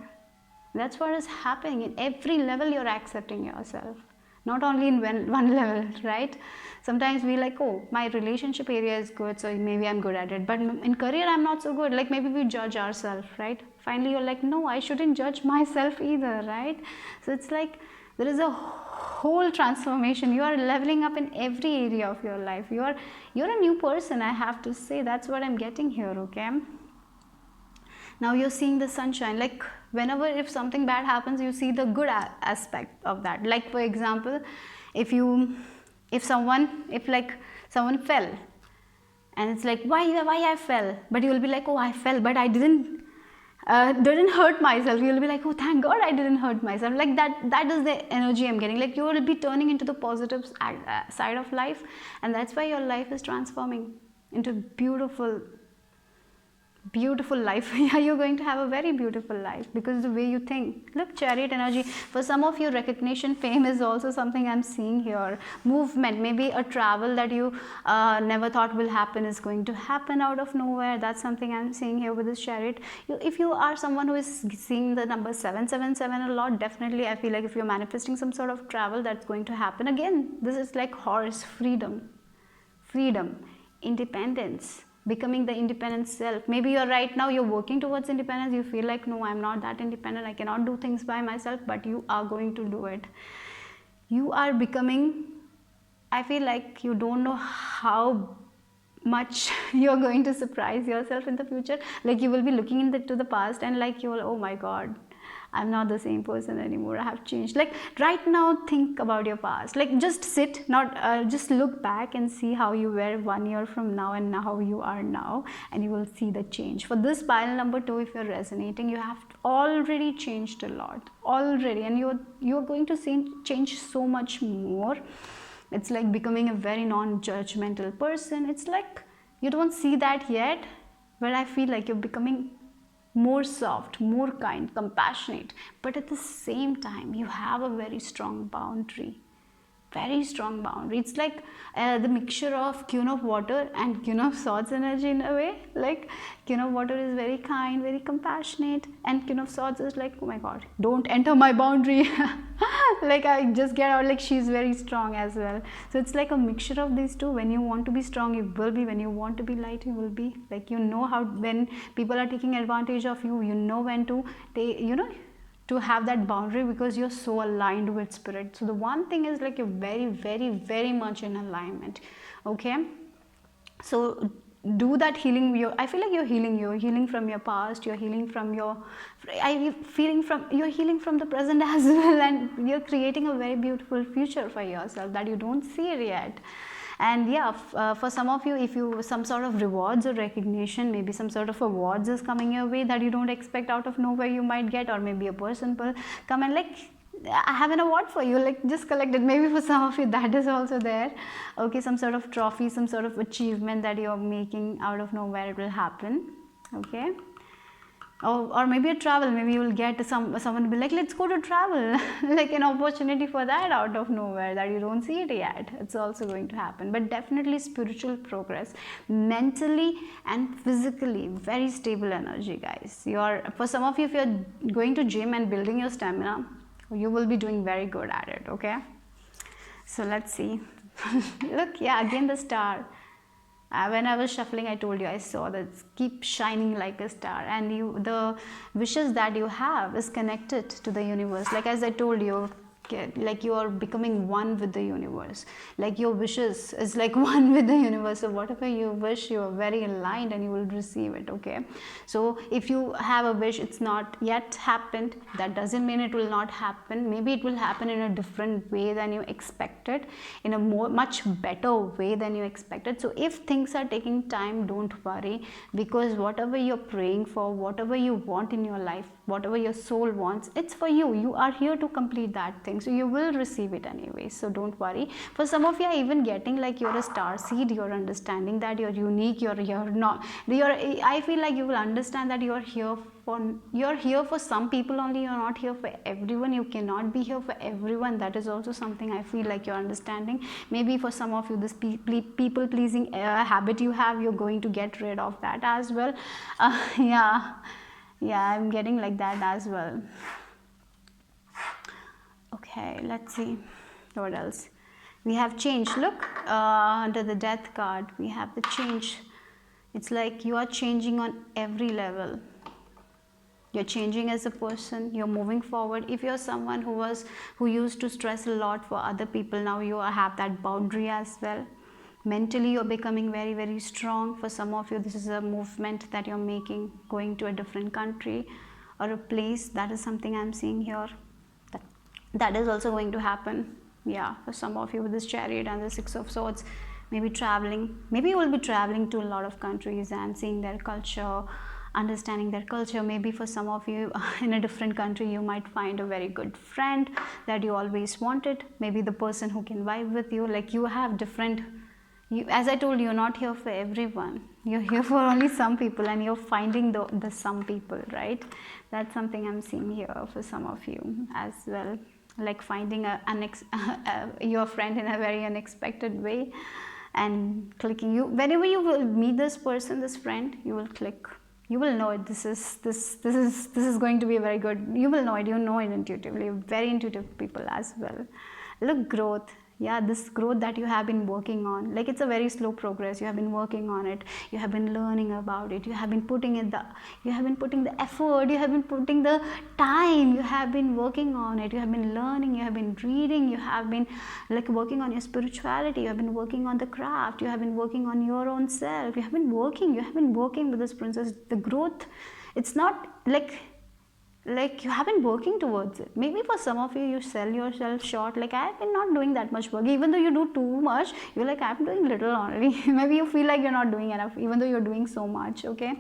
That's what is happening. In every level, you're accepting yourself. Not only in one level, right? Sometimes we like, oh, my relationship area is good, so maybe I'm good at it. But in career, I'm not so good. Like maybe we judge ourselves, right? Finally, you're like, no, I shouldn't judge myself either, right? So it's like there is a whole transformation. You are leveling up in every area of your life. You're a new person, I have to say. That's what I'm getting here, okay? Now you're seeing the sunshine. Like whenever if something bad happens, you see the good aspect of that. Like for example, if someone fell, and it's like, why I fell, but you will be like, oh, I fell, but I didn't hurt myself. You'll be like, oh, thank God I didn't hurt myself. Like that is the energy I'm getting. Like you will be turning into the positive side of life, and that's why your life is transforming into beautiful life. Yeah, you're going to have a very beautiful life because the way you think. Look, Chariot energy. For some of you, recognition, fame is also something I'm seeing here. Movement, maybe a travel that you never thought will happen is going to happen out of nowhere. That's something I'm seeing here with this Chariot. If you are someone who is seeing the number 777 a lot, definitely I feel like if you're manifesting some sort of travel, that's going to happen. Again, this is like horse, freedom, independence, becoming the independent self. Maybe you're right now, you're working towards independence. You feel like, no, I'm not that independent. I cannot do things by myself, but you are going to do it. You are becoming, I feel like you don't know how much you're going to surprise yourself in the future. Like you will be looking into the past and like you will, oh my God, I'm not the same person anymore. I have changed. Like right now, think about your past. Like just sit, not just look back and see how you were 1 year from now and how you are now, and you will see the change. For this pile number 2, if you're resonating, you have already changed a lot already, and you're going to see change so much more. It's like becoming a very non-judgmental person. It's like you don't see that yet, but I feel like you're becoming more soft, more kind, compassionate, but at the same time you have a very strong boundary. It's like the mixture of Queen of Water and Queen of Swords energy in a way. Like Queen of Water is very kind, very compassionate, and Queen of Swords is like, oh my God, don't enter my boundary. Like I just get out. Like she's very strong as well. So it's like a mixture of these two. When you want to be strong, you will be. When you want to be light, you will be. Like you know how when people are taking advantage of you, you know when to to have that boundary, because you're so aligned with spirit. So the one thing is like you're very much in alignment. Okay, so do that healing. I feel like you're healing from your past, you're healing from you're healing from the present as well, and you're creating a very beautiful future for yourself that you don't see it yet. And yeah, for some of you, if you some sort of rewards or recognition, maybe some sort of awards is coming your way that you don't expect out of nowhere you might get, or maybe a person will come and like, I have an award for you, like just collect it. Maybe for some of you that is also there. Okay, some sort of trophy, some sort of achievement that you're making out of nowhere, it will happen. Okay, or maybe a travel. Maybe you will get someone will be like, let's go to travel. Like an opportunity for that out of nowhere that you don't see it yet. It's also going to happen. But definitely spiritual progress, mentally and physically, very stable energy, guys. For some of you, if you're going to gym and building your stamina, you will be doing very good at it. Okay, so let's see. Look, yeah, again the star. When I was shuffling, I told you I saw that keep shining like a star, and the wishes that you have is connected to the universe. Like as I told you, like you are becoming one with the universe, like your wishes is like one with the universe. So whatever you wish, you are very aligned and you will receive it. Okay, so if you have a wish, it's not yet happened, that doesn't mean it will not happen. Maybe it will happen in a different way than you expected, in a much better way than you expected. So if things are taking time, don't worry, because whatever you're praying for, whatever you want in your life, whatever your soul wants, it's for you. You are here to complete that thing, so you will receive it anyway. So don't worry. For some of you are even getting like you're a star seed. You're understanding that you're unique, you're not, I feel like you will understand that you're here for some people only. You're not here for everyone. You cannot be here for everyone. That is also something I feel like you're understanding. Maybe for some of you, this people pleasing habit you have, you're going to get rid of that as well. Yeah, I'm getting like that as well. Okay, let's see what else we have. Change. Look, under the death card we have the change. It's like you are changing on every level. You're changing as a person, you're moving forward. If you're someone who used to stress a lot for other people, now you have that boundary as well. Mentally you're becoming very, very strong. For some of you, this is a movement that you're making, going to a different country or a place. That is something I'm seeing here. That is also going to happen. Yeah, for some of you with this Chariot and the Six of Swords, maybe traveling. Maybe you will be traveling to a lot of countries and seeing their culture, understanding their culture. Maybe for some of you in a different country, you might find a very good friend that you always wanted. Maybe the person who can vibe with you. Like you have different, as I told you, you're not here for everyone. You're here for only some people, and you're finding the some people, right? That's something I'm seeing here for some of you as well. Like finding your friend in a very unexpected way and clicking. You whenever you will meet this person, this friend, you will click. You will know it. This is going to be very good. You will know it. You know it intuitively. Very intuitive people as well. Look, growth. Yeah, this growth that you have been working on, like it's a very slow progress. You have been working on it. You have been learning about it. You have been putting the effort. You have been putting the time. You have been working on it. You have been learning. You have been reading. You have been like working on your spirituality. You have been working on the craft. You have been working on your own self. You have been working. You have been working with this princess. The growth, it's not like you have been working towards it. Maybe for some of you, you sell yourself short, like I've been not doing that much work. Even though you do too much, you're like, I'm doing little only. Maybe you feel like you're not doing enough, even though you're doing so much. Okay,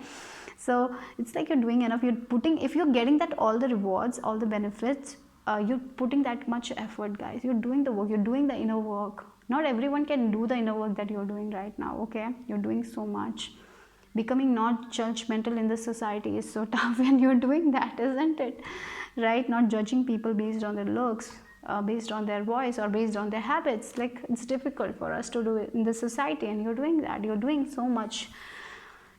so it's like you're doing enough. You're putting, if you're getting that all the rewards, all the benefits, you're putting that much effort, guys. You're doing the work. You're doing the inner work. Not everyone can do the inner work that you're doing right now. Okay, you're doing so much. Becoming not judgmental in the society is so tough when you're doing that, isn't it? Right? Not judging people based on their looks, based on their voice, or based on their habits. Like it's difficult for us to do it in the society, and you're doing that. You're doing so much.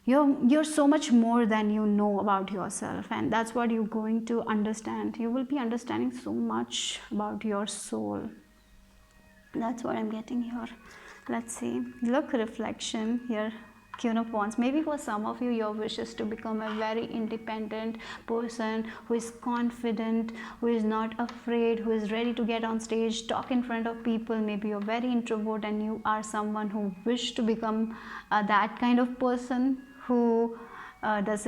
You're so much more than you know about yourself, and that's what you're going to understand. You will be understanding so much about your soul. That's what I'm getting here. Let's see. Look, reflection here. Queen of Wands. Maybe for some of you, your wish is to become a very independent person who is confident, who is not afraid, who is ready to get on stage, talk in front of people. Maybe you're very introvert and you are someone who wish to become that kind of person who is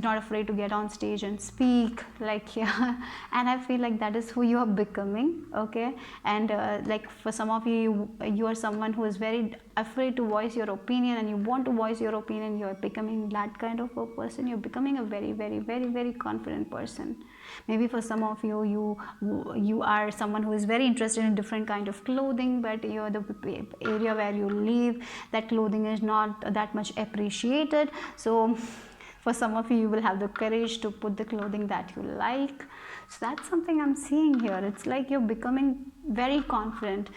not afraid to get on stage and speak, like, yeah. And I feel like that is who you are becoming. Okay, and like for some of you, you are someone who is very afraid to voice your opinion, and you want to voice your opinion. You're becoming that kind of a person. You're becoming a very, very, very, very confident person. Maybe for some of you, you are someone who is very interested in different kind of clothing, but you're the area where you live, that clothing is not that much appreciated. So for some of you, you will have the courage to put the clothing that you like. So that's something I'm seeing here. It's like you're becoming very confident,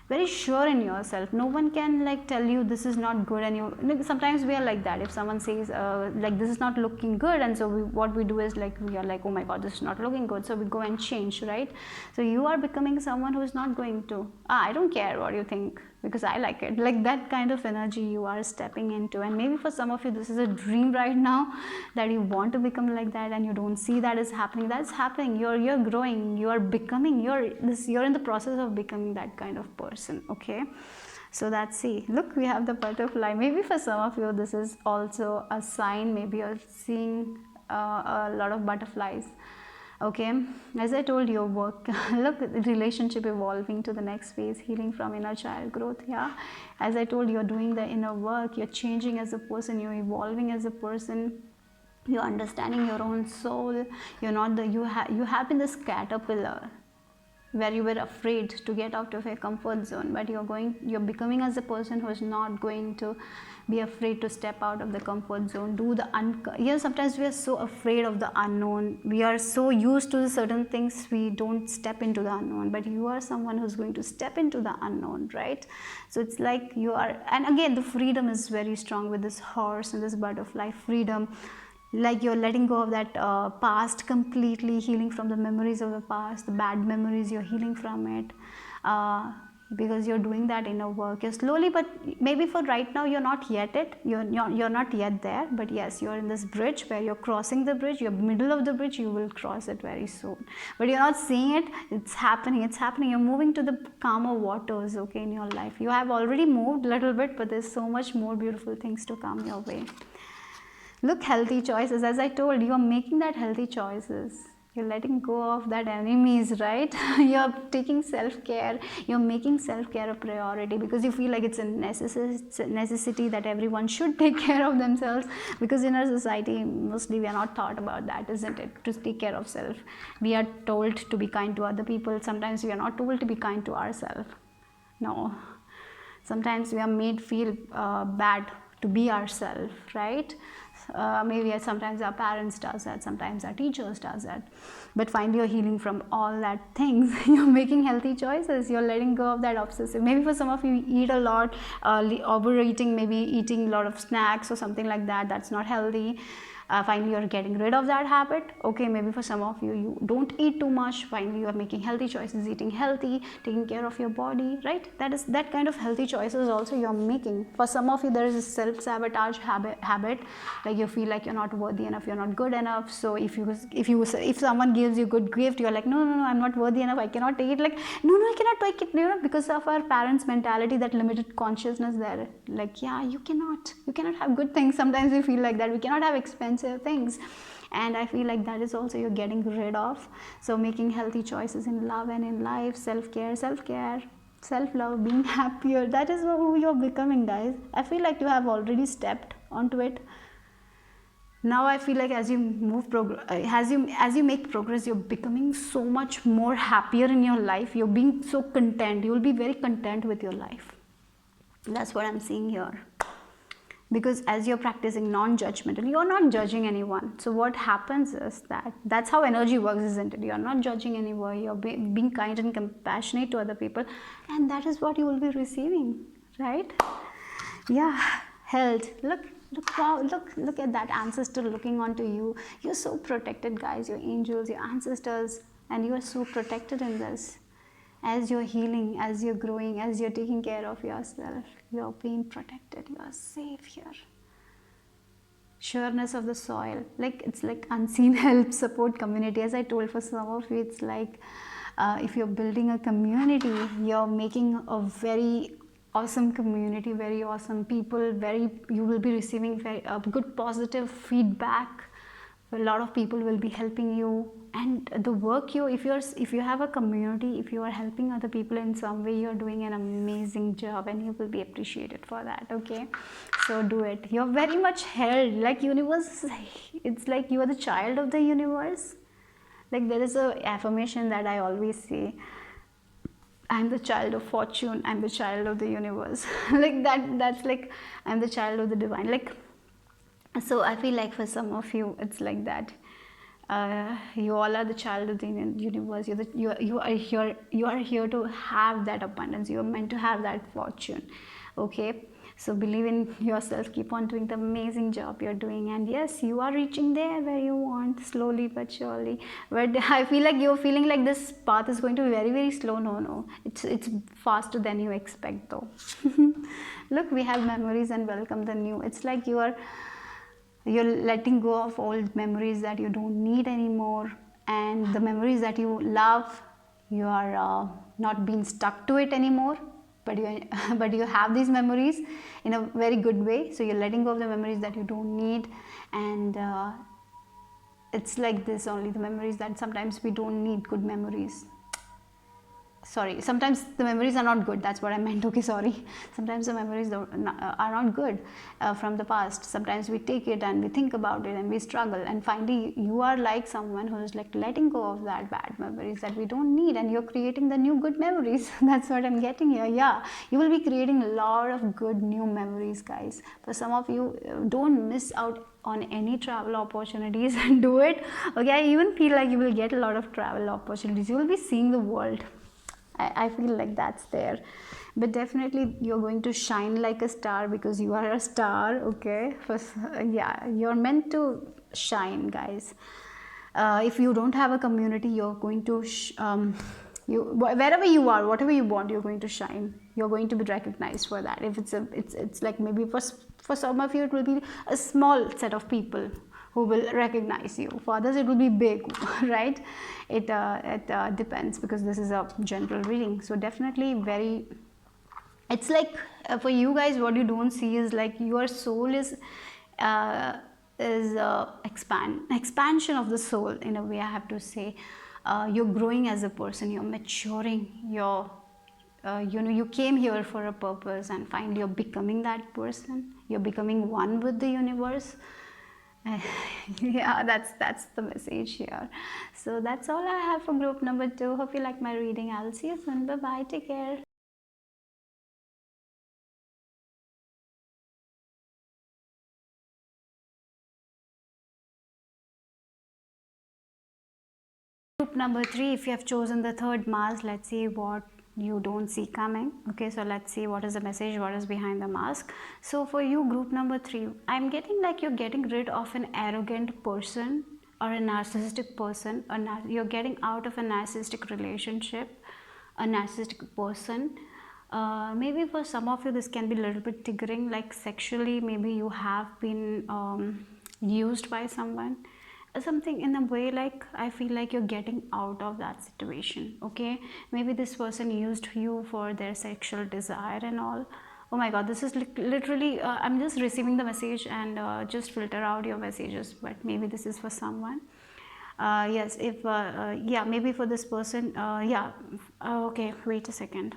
very sure in yourself. No one can like tell you this is not good, and you sometimes we are like that. If someone says like this is not looking good, and so what we do is like we are like, oh my god, this is not looking good, so we go and change, right? So you are becoming someone who is not going to I don't care what you think. because I like it. Like that kind of energy you are stepping into. And maybe for some of you this is a dream right now, that you want to become like that and you don't see that is happening. That's happening. You're growing, you are becoming, you're in the process of becoming that kind of person. Okay, so that's, see, look, we have the butterfly. Maybe for some of you this is also a sign. Maybe you're seeing a lot of butterflies. Okay, as I told you, work, look, relationship evolving to the next phase, healing from inner child growth. Yeah, as I told you, you're doing the inner work, you're changing as a person, you're evolving as a person, you're understanding your own soul. You're not the, you have been this caterpillar where you were afraid to get out of your comfort zone, but you're becoming as a person who is not going to be afraid to step out of the comfort zone, do the sometimes we are so afraid of the unknown, we are so used to certain things, we don't step into the unknown. But you are someone who's going to step into the unknown, right? So it's like you are, and again the freedom is very strong with this horse and this butterfly. Freedom, like you're letting go of that past completely, healing from the memories of the past, the bad memories, you're healing from it, because you're doing that inner work. You're slowly, but maybe for right now you're not yet you're not yet there, but yes, you're in this bridge where you're crossing the bridge, you're middle of the bridge, you will cross it very soon, but you're not seeing it. It's happening, you're moving to the calmer waters, okay, in your life. You have already moved a little bit, but there's so much more beautiful things to come your way. Look, healthy choices. As I told you, you're making that healthy choices. You're letting go of that enemies, right? You're taking self-care. You're making self-care a priority because you feel like it's a necessity that everyone should take care of themselves, because in our society, mostly we are not taught about that, isn't it? To take care of self. We are told to be kind to other people. Sometimes we are not told to be kind to ourselves. No. Sometimes we are made feel bad to be ourselves, right? Maybe sometimes our parents does that, sometimes our teachers does that, but finally you're healing from all that things. You're making healthy choices, you're letting go of that obsessive. Maybe for some of you eat a lot, overeating, maybe eating a lot of snacks or something like that, that's not healthy. Finally you're getting rid of that habit. Okay, maybe for some of you, you don't eat too much, finally you are making healthy choices, eating healthy, taking care of your body, right? That kind of healthy choices also you're making. For some of you, there is a self-sabotage habit, like you feel like you're not worthy enough, you're not good enough. So if someone gives you good gift, you're like, no, I'm not worthy enough, I cannot take it. Like, no, I cannot take it, because of our parents' mentality, that limited consciousness there. Like, yeah, you cannot have good things. Sometimes we feel like that we cannot have expensive things, and I feel like that is also you're getting rid of. So making healthy choices in love and in life, self-care, self-love, being happier, that is who you're becoming, guys. I feel like you have already stepped onto it. Now I feel like as you make progress, you're becoming so much more happier in your life. You're being so content, you'll be very content with your life. That's what I'm seeing here. Because as you're practicing non-judgmental, you're not judging anyone. So what happens is that's how energy works, isn't it? You're not judging anyone, you're being kind and compassionate to other people, and that is what you will be receiving, right? Yeah, health. Look, wow, look at that ancestor looking onto you. You're so protected, guys, your angels, your ancestors, and you are so protected in this. As you're healing, as you're growing, as you're taking care of yourself, you're being protected, you are safe here. Sureness of the soil, like it's like unseen help, support, community. As I told, for some of you, it's like if you're building a community, you're making a very awesome community, very awesome people, you will be receiving very good positive feedback. A lot of people will be helping you, and the work if you have a community, if you are helping other people in some way, you're doing an amazing job, and you will be appreciated for that. Okay, so do it. You're very much held, like universe, it's like you are the child of the universe. Like there is a affirmation that I always say, I'm the child of fortune, I'm the child of the universe. Like that's like I'm the child of the divine. Like, so I feel like for some of you, it's like that. You all are the child of the universe. You are here to have that abundance. You are meant to have that fortune. Okay. So believe in yourself, keep on doing the amazing job you're doing, and yes, you are reaching there where you want, slowly but surely. But I feel like you're feeling like this path is going to be very, very slow. No, it's faster than you expect though. Look, we have memories and welcome the new. It's like you're letting go of old memories that you don't need anymore, and the memories that you love, you are not being stuck to it anymore, but you but you have these memories in a very good way. So you're letting go of the memories that you don't need, and it's like this only, the memories that sometimes we don't need, good memories. Sorry, sometimes the memories are not good, that's what I meant. Okay, sorry. Sometimes the memories are not good from the past. Sometimes we take it and we think about it and we struggle, and finally you are like someone who's like letting go of that bad memories that we don't need, and you're creating the new good memories. That's what I'm getting here. Yeah, you will be creating a lot of good new memories, guys. For some of you, don't miss out on any travel opportunities and do it. Okay, I even feel like you will get a lot of travel opportunities. You will be seeing the world. I feel like that's there. But definitely you're going to shine like a star, because you are a star. Okay, yeah, you're meant to shine, guys. If you don't have a community, you're going to wherever you are, whatever you want, you're going to shine. You're going to be recognized for that. If it's like, maybe for some of you it will be a small set of people who will recognize you. For others it will be big, right? It depends, because this is a general reading. So definitely very, it's like for you guys, what you don't see is like your soul is expansion of the soul, in a way, I have to say. You're growing as a person, you're maturing, you came here for a purpose, and finally you're becoming that person. You're becoming one with the universe. Yeah, that's the message here. So that's all I have for group number 2. Hope you like my reading. I'll see you soon. Bye bye, take care. Group number 3, if you have chosen the third mask, let's see what you don't see coming. Okay, so let's see what is the message, what is behind the mask. So for you, group number 3, I'm getting like you're getting rid of an arrogant person or a narcissistic person, you're getting out of a narcissistic relationship, a narcissistic person. Maybe for some of you this can be a little bit triggering, like sexually, maybe you have been used by someone, something in a way. Like I feel like you're getting out of that situation. Okay, maybe this person used you for their sexual desire and all. Oh my god, this is literally I'm just receiving the message, and just filter out your messages, but maybe this is for someone. Yes, if yeah, maybe for this person. Yeah, okay, wait a second.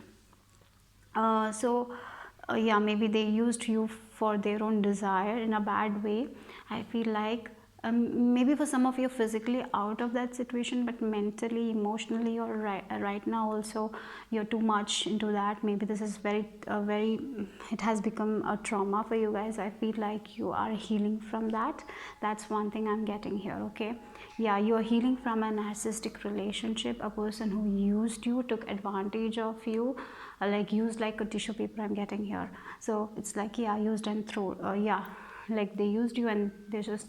Yeah, maybe they used you for their own desire in a bad way. I feel like maybe for some of you physically out of that situation, but mentally, emotionally, or right now also you're too much into that. Maybe this is very it has become a trauma for you guys. I feel like you are healing from that. That's one thing I'm getting here. Okay, yeah, you are healing from a narcissistic relationship, a person who used you, took advantage of you, like used like a tissue paper, I'm getting here. So it's like, yeah, used and throw. Yeah, like they used you and they just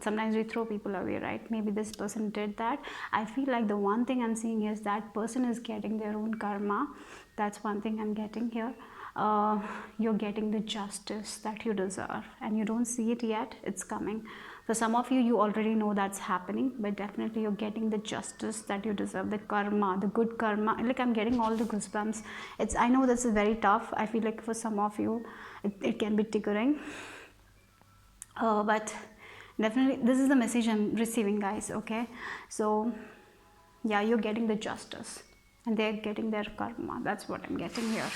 sometimes we throw people away, right? Maybe this person did that. I feel like the one thing I'm seeing is that person is getting their own karma. That's one thing I'm getting here. You're getting the justice that you deserve, and you don't see it yet. It's coming. For some of you, you already know that's happening, but definitely you're getting the justice that you deserve, the karma, the good karma. Like I'm getting all the goosebumps. I know this is very tough. I feel like for some of you it can be triggering, but definitely this is the message I'm receiving, guys. Okay, so yeah, you're getting the justice and they're getting their karma. That's what I'm getting here.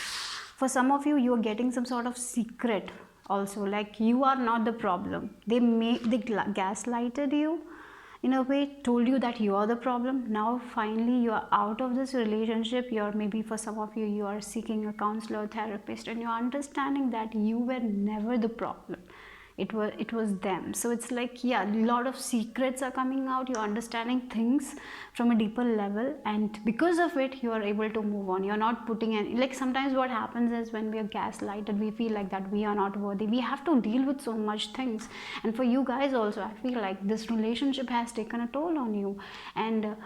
For some of you, you're getting some sort of secret also, like you are not the problem. They gaslighted you in a way, told you that you are the problem. Now finally you are out of this relationship. You're, maybe for some of you, you are seeking a counselor, therapist, and you're understanding that you were never the problem. it was them. So it's like, yeah, a lot of secrets are coming out. You're understanding things from a deeper level, and because of it you are able to move on. You're not putting any, like, sometimes what happens is when we are gaslighted, we feel like that we are not worthy. We have to deal with so much things. And for you guys also, I feel like this relationship has taken a toll on you. And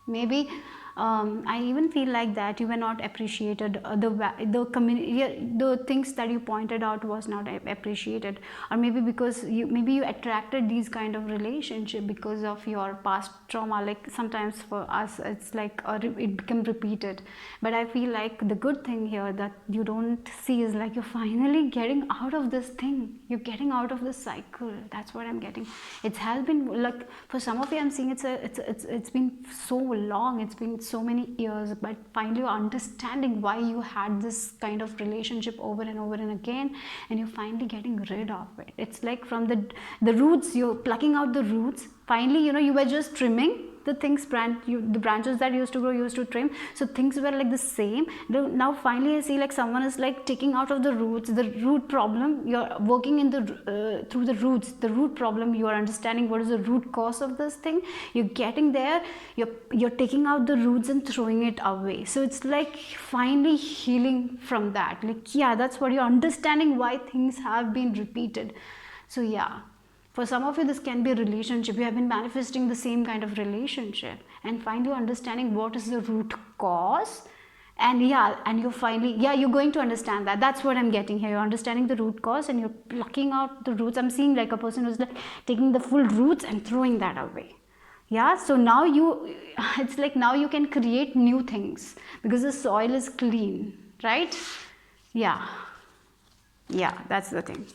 maybe I even feel like that you were not appreciated. The community, the things that you pointed out was not appreciated, or maybe because you attracted these kind of relationship because of your past trauma. Like sometimes for us it's like it became repeated. But I feel like the good thing here that you don't see is like you're finally getting out of this thing. You're getting out of this cycle. That's what I'm getting. It has been like, for some of you I'm seeing it's been so long. It's been so many years, but finally you're understanding why you had this kind of relationship over and over and again, and you're finally getting rid of it. It's like from the roots, you're plucking out the roots. Finally, you were just trimming the things, the branches that used to grow, used to trim, so things were like the same. Now finally I see like someone is like taking out of the roots, the root problem. You're working in the through the roots, the root problem. You are understanding what is the root cause of this thing. You're getting there. You're taking out the roots and throwing it away. So it's like finally healing from that. Like, yeah, that's what you're understanding, why things have been repeated. So yeah, for some of you this can be a relationship. You have been manifesting the same kind of relationship, and finally understanding what is the root cause. And yeah, and you're finally, yeah, you're going to understand that. That's what I'm getting here. You're understanding the root cause and you're plucking out the roots. I'm seeing like a person who's like taking the full roots and throwing that away. Yeah, so now it's like now you can create new things because the soil is clean, right? Yeah, that's the thing.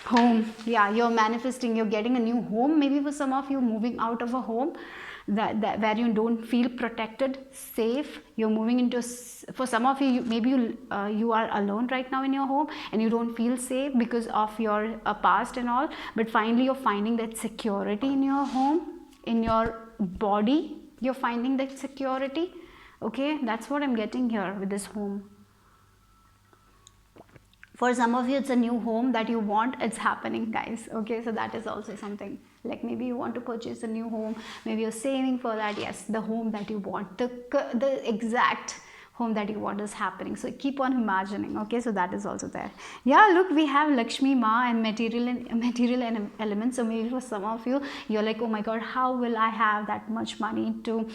Home, yeah, you're manifesting, you're getting a new home. Maybe for some of you, moving out of a home that where you don't feel protected, safe. You're moving into, for some of you, maybe you are alone right now in your home and you don't feel safe because of your past and all. But finally you're finding that security in your home, in your body. You're finding that security. Okay, that's what I'm getting here with this home. For some of you, it's a new home that you want. It's happening, guys. Okay, so that is also something. Like maybe you want to purchase a new home. Maybe you're saving for that. Yes, the home that you want, the exact home that you want is happening. So keep on imagining. Okay, so that is also there. Yeah, look, we have Lakshmi Ma and material and elements. So maybe for some of you, you're like, oh my God, how will I have that much money to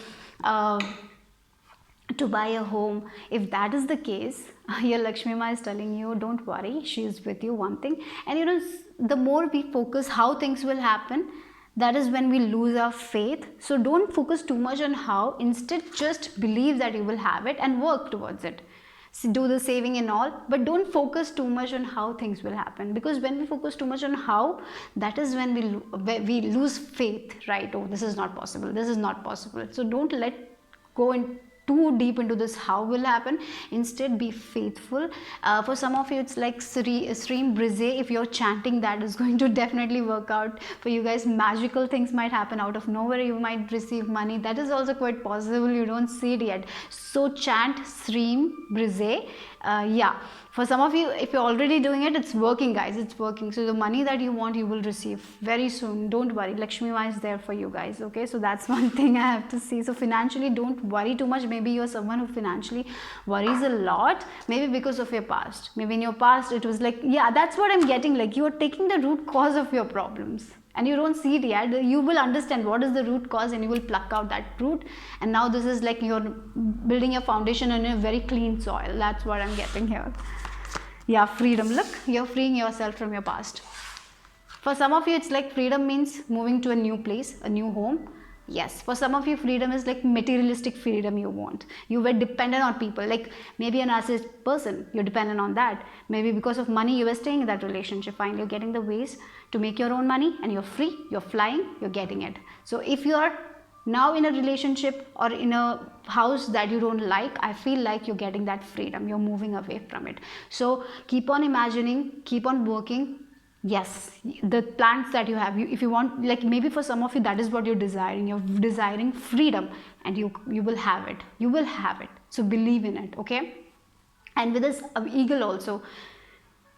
buy a home? If that is the case, your Lakshmi Ma is telling you, don't worry, she is with you. One thing, and the more we focus how things will happen, that is when we lose our faith. So don't focus too much on how. Instead, just believe that you will have it and work towards it. So do the saving and all, but don't focus too much on how things will happen, because when we focus too much on how, that is when we lose faith, right? Oh, this is not possible, this is not possible. So don't let go in too deep into this how will happen. Instead, be faithful. For some of you, it's like stream brise. If you're chanting, that is going to definitely work out for you guys. Magical things might happen out of nowhere. You might receive money. That is also quite possible. You don't see it yet. So chant stream brise. Yeah, for some of you, if you're already doing it, it's working, guys. It's working. So the money that you want, you will receive very soon. Don't worry, Lakshmi Ma is there for you guys. Okay, so that's one thing I have to see. So financially, don't worry too much. Maybe you're someone who financially worries a lot, maybe because of your past. Maybe in your past it was like, yeah, that's what I'm getting. Like you're taking the root cause of your problems and you don't see it yet. You will understand what is the root cause and you will pluck out that root. And now this is like you're building a foundation in a very clean soil. That's what I'm getting here. Yeah, freedom. Look, you're freeing yourself from your past. For some of you, it's like freedom means moving to a new place, a new home. Yes, for some of you, freedom is like materialistic freedom you want. You were dependent on people, like maybe a narcissistic person, you're dependent on that. Maybe because of money, you were staying in that relationship. Finally, you're getting the ways to make your own money and you're free, you're flying, you're getting it. So if you're now in a relationship or in a house that you don't like, I feel like you're getting that freedom. You're moving away from it. So keep on imagining, keep on working. Yes, the plans that you have, if you want, like maybe for some of you that is what you're desiring freedom, and you will have it. You will have it. So believe in it. Okay. And with this eagle also,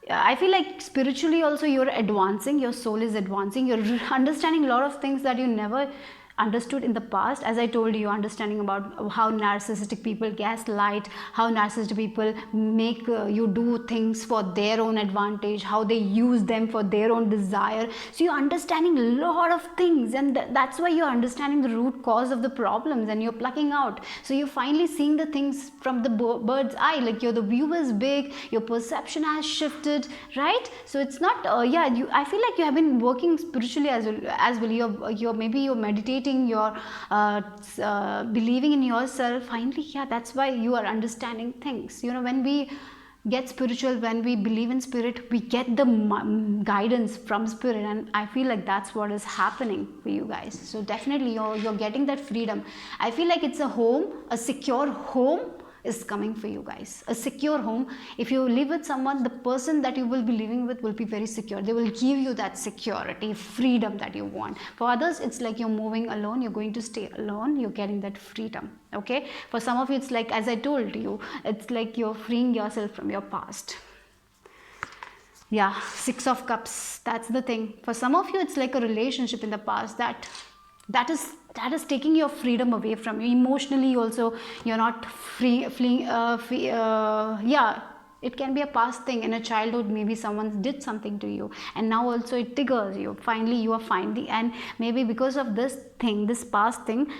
I feel like spiritually also you're advancing, your soul is advancing, you're understanding a lot of things that you never understood in the past. As I told you, understanding about how narcissistic people gaslight, how narcissistic people make you do things for their own advantage, how they use them for their own desire. So you're understanding a lot of things, and that's why you're understanding the root cause of the problems, and you're plucking out. So you're finally seeing the things from the bird's eye, like the view is big, your perception has shifted, right? So it's not I feel like you have been working spiritually as well. You're maybe you're meditating, you're believing in yourself finally. Yeah, that's why you are understanding things. When we get spiritual, when we believe in spirit, we get the guidance from spirit, and I feel like that's what is happening for you guys. So definitely you're getting that freedom. I feel like it's a home, a secure home is coming for you guys, a secure home. If you live with someone, the person that you will be living with will be very secure. They will give you that security, freedom that you want. For others, it's like you're moving alone, you're going to stay alone, you're getting that freedom. Okay, for some of you, it's like, as I told you, it's like you're freeing yourself from your past. Yeah, 6 of Cups, that's the thing. For some of you, it's like a relationship in the past that is taking your freedom away from you emotionally. Also, you're not it can be a past thing in a childhood. Maybe someone did something to you, and now also it triggers you. Finally you are finding, and maybe because of this thing, this past thing,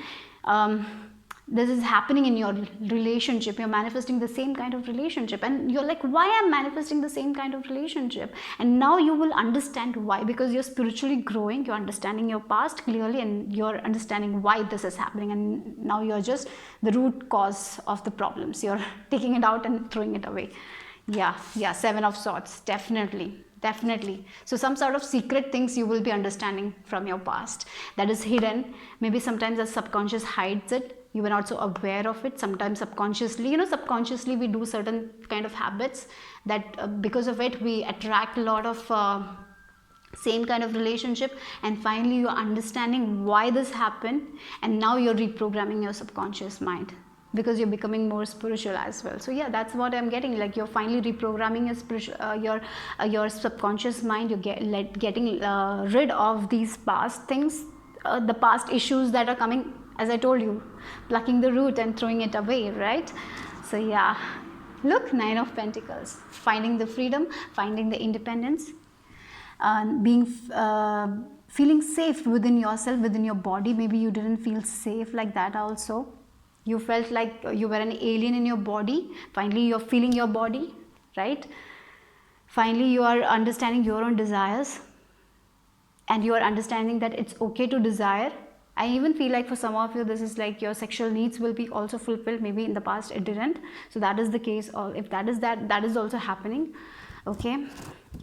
this is happening in your relationship. You're manifesting the same kind of relationship, and you're like, why I'm manifesting the same kind of relationship? And now you will understand why, because you're spiritually growing, you're understanding your past clearly, and you're understanding why this is happening, and now you're just the root cause of the problems. You're taking it out and throwing it away. Yeah, 7 of Swords, definitely. So some sort of secret things you will be understanding from your past that is hidden. Maybe sometimes the subconscious hides it, you were not so aware of it. Sometimes subconsciously, subconsciously we do certain kind of habits that because of it we attract a lot of same kind of relationship, and finally you're understanding why this happened, and now you're reprogramming your subconscious mind, because you're becoming more spiritual as well. So yeah, that's what I'm getting, like you're finally reprogramming your subconscious mind. You're getting rid of these past things, the past issues that are coming, as I told you, plucking the root and throwing it away, right? So yeah, look, 9 of Pentacles, finding the freedom, finding the independence, being feeling safe within yourself, within your body. Maybe you didn't feel safe like that also. You felt like you were an alien in your body. Finally you're feeling your body, right? Finally you are understanding your own desires, and you are understanding that it's okay to desire. I even feel like for some of you, this is like your sexual needs will be also fulfilled. Maybe in the past it didn't. So that is the case, or if that is also happening. Okay,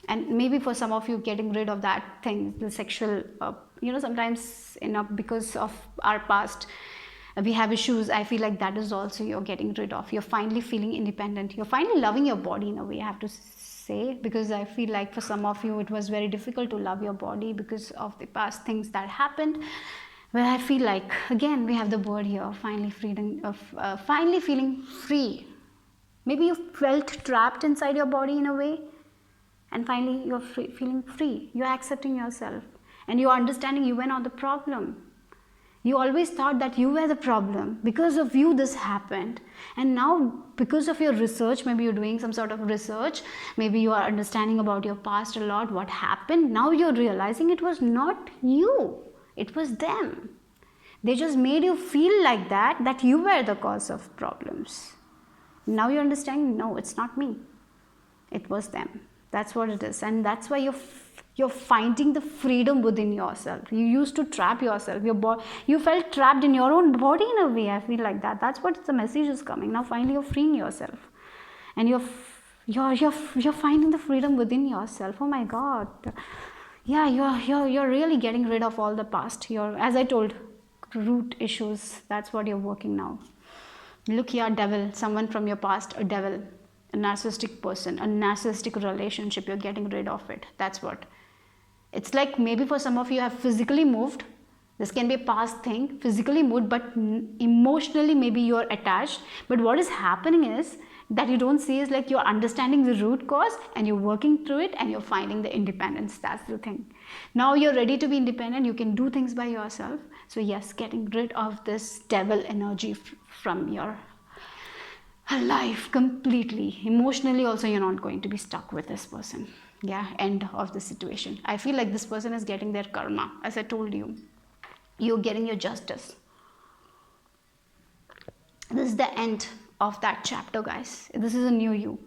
and maybe for some of you, getting rid of that thing, the sexual, sometimes because of our past, we have issues. I feel like that is also you're getting rid of. You're finally feeling independent. You're finally loving your body in a way, I have to say, because I feel like for some of you, it was very difficult to love your body because of the past things that happened. Well, I feel like, again, we have the word here, finally finally feeling free. Maybe you felt trapped inside your body in a way, and finally you're feeling free. You're accepting yourself, and you're understanding you were not the problem. You always thought that you were the problem. Because of you, this happened. And now, because of your research, maybe you're doing some sort of research, maybe you are understanding about your past a lot, what happened. Now you're realizing it was not you. It was them. They just made you feel like that you were the cause of problems. Now you're understanding, no, it's not me. It was them. That's what it is. And that's why you're finding the freedom within yourself. You used to trap yourself. You felt trapped in your own body in a way. I feel like that. That's what the message is coming. Now finally you're freeing yourself. And you're finding the freedom within yourself. Oh my God. Yeah, you're really getting rid of all the past. As I told, root issues. That's what you're working now. Look here, devil, someone from your past, a devil, a narcissistic person, a narcissistic relationship. You're getting rid of it. That's what. It's like maybe for some of you have physically moved. This can be a past thing, physically moved, but emotionally maybe you're attached. But what is happening is that you don't see is like you're understanding the root cause and you're working through it and you're finding the independence. That's the thing. Now you're ready to be independent. You can do things by yourself. So yes, getting rid of this devil energy from your life completely. Emotionally also, you're not going to be stuck with this person. Yeah, end of the situation. I feel like this person is getting their karma. As I told you, you're getting your justice. This is the end of that chapter, guys. This is a new you.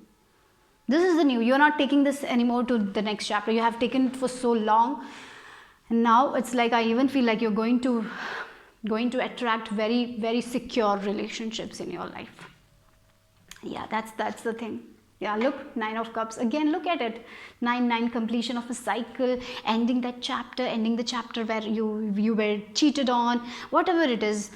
This is the new. You're not taking this anymore to the next chapter. You have taken it for so long. And now it's like I even feel like you're going to attract very, very secure relationships in your life. Yeah, that's the thing. Yeah, look, 9 of Cups. Again, look at it. 9, completion of a cycle, ending that chapter, ending the chapter where you were cheated on, whatever it is.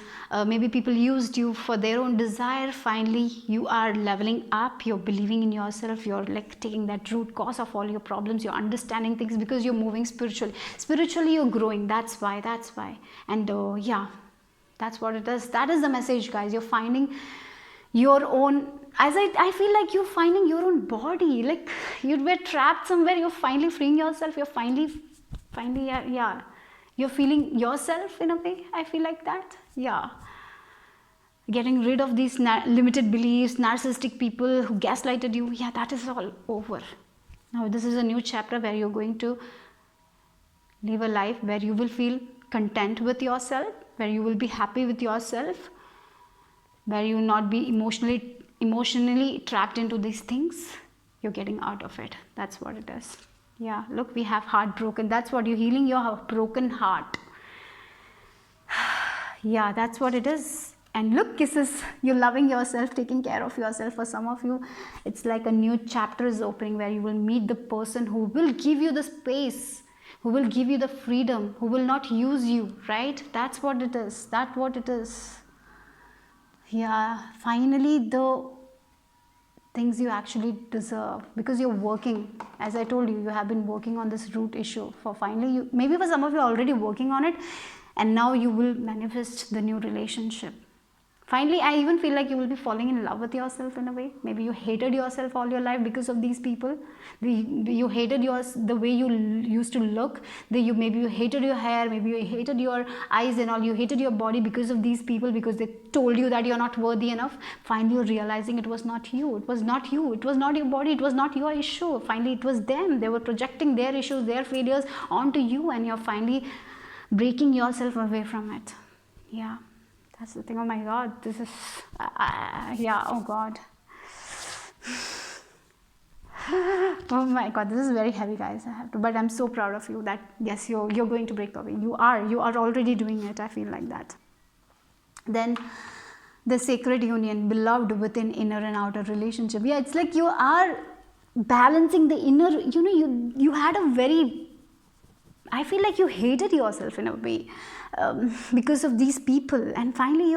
Maybe people used you for their own desire. Finally, you are leveling up. You're believing in yourself. You're like taking that root cause of all your problems. You're understanding things because you're moving spiritually. Spiritually, you're growing. That's why. And yeah, that's what it is. That is the message, guys. You're finding your own, as I feel like you're finding your own body, like you were trapped somewhere, you're finally freeing yourself, you're finally yeah, you're feeling yourself in a way. I feel like that. Yeah, getting rid of these limited beliefs, narcissistic people who gaslighted you. Yeah, that is all over. Now this is a new chapter where you're going to live a life where you will feel content with yourself, where you will be happy with yourself, where you will not be emotionally trapped into these things. You're getting out of it. That's what it is. Yeah, look, we have heartbroken. That's what you're healing, your broken heart. Yeah, that's what it is. And look, kisses. You're loving yourself, taking care of yourself. For some of you, it's like a new chapter is opening where you will meet the person who will give you the space, who will give you the freedom, who will not use you, right? That's what it is. That's what it is. Yeah, finally the things you actually deserve, because you're working. As I told you, you have been working on this root issue for finally you, maybe for some of you are already working on it, and now you will manifest the new relationship. Finally, I even feel like you will be falling in love with yourself in a way. Maybe you hated yourself all your life because of these people. You hated the way you used to look. Maybe you hated your hair. Maybe you hated your eyes and all. You hated your body because of these people, because they told you that you're not worthy enough. Finally, you're realizing it was not you. It was not you. It was not your body. It was not your issue. Finally, it was them. They were projecting their issues, their failures onto you, and you're finally breaking yourself away from it. Yeah. That's the thing. Oh my God, this is, yeah, oh God. Oh my God, this is very heavy, guys. I have to, but I'm so proud of you that, yes, you're going to break away. You are already doing it. I feel like that. Then the sacred union, beloved within inner and outer relationship. Yeah, it's like you are balancing the inner, you had a very, I feel like you hated yourself in a way. Because of these people, and finally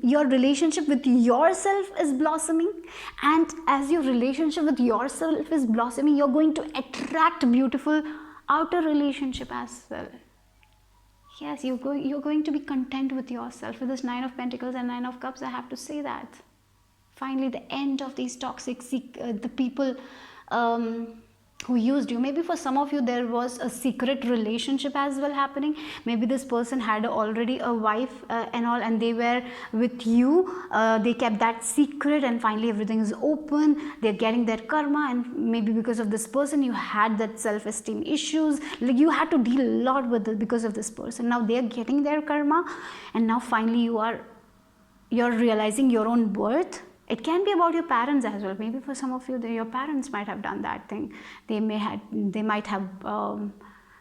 your relationship with yourself is blossoming, and as your relationship with yourself is blossoming, you're going to attract beautiful outer relationship as well. Yes, you're going to be content with yourself. With this 9 of Pentacles and 9 of Cups, I have to say that finally the end of these toxic the people who used you. Maybe for some of you there was a secret relationship as well happening. Maybe this person had already a wife and all, and they were with you. They kept that secret, and finally everything is open. They're getting their karma, and maybe because of this person you had that self-esteem issues. Like you had to deal a lot with it because of this person. Now they're getting their karma, and now finally you're realizing your own worth. It can be about your parents as well. Maybe for some of you, your parents might have done that thing. They might have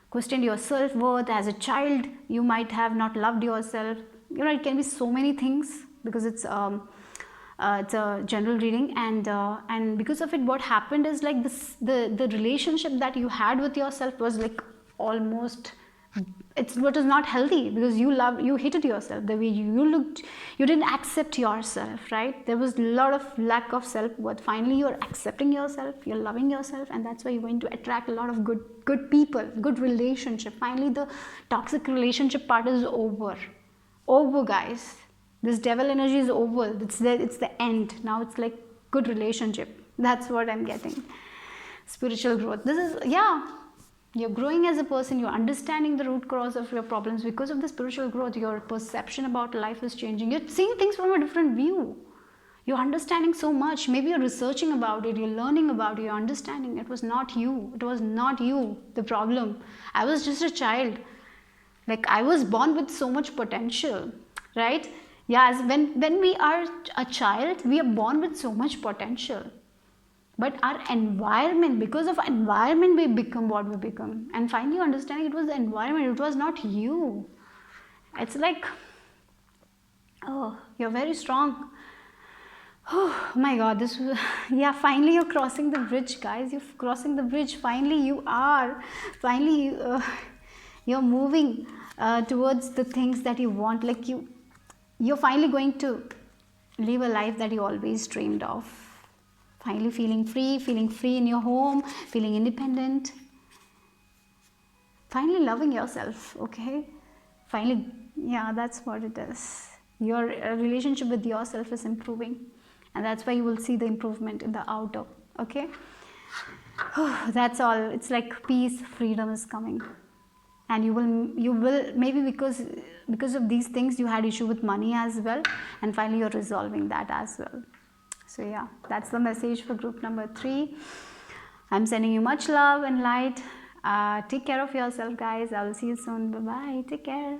questioned your self-worth as a child. You might have not loved yourself. It can be so many things, because it's a general reading, and because of it, what happened is like this: the relationship that you had with yourself was like almost. It's what is not healthy, because you hated yourself, the way you looked. You didn't accept yourself, right? There was a lot of lack of self-worth. Finally, you're accepting yourself, you're loving yourself, and that's why you're going to attract a lot of good people, good relationship. Finally, the toxic relationship part is over, guys. This devil energy is over. It's the end. Now it's like good relationship. That's what I'm getting. Spiritual growth. This is, yeah, you're growing as a person. You're understanding the root cause of your problems. Because of the spiritual growth, your perception about life is changing. You're seeing things from a different view. You're understanding so much. Maybe you're researching about it, you're learning about it, you're understanding. It was not you. It was not you, the problem. I was just a child. Like, I was born with so much potential, right? Yeah, as when we are a child, we are born with so much potential. But our environment, because of environment, we become what we become. And finally understanding it was the environment, it was not you. It's like, oh, you're very strong. Oh my god, this was, yeah, finally you're crossing the bridge, guys. You're crossing the bridge. Finally you are. Finally you're moving towards the things that you want. Like, you're finally going to live a life that you always dreamed of. Finally feeling free in your home, feeling independent. Finally loving yourself, okay? Finally, yeah, that's what it is. Your relationship with yourself is improving. And that's why you will see the improvement in the outer, okay? That's all. It's like peace, freedom is coming. And you will maybe because of these things you had issue with money as well, and finally you're resolving that as well. So yeah, that's the message for group number 3. I'm sending you much love and light. Take care of yourself, guys. I will see you soon. Bye bye. Take care.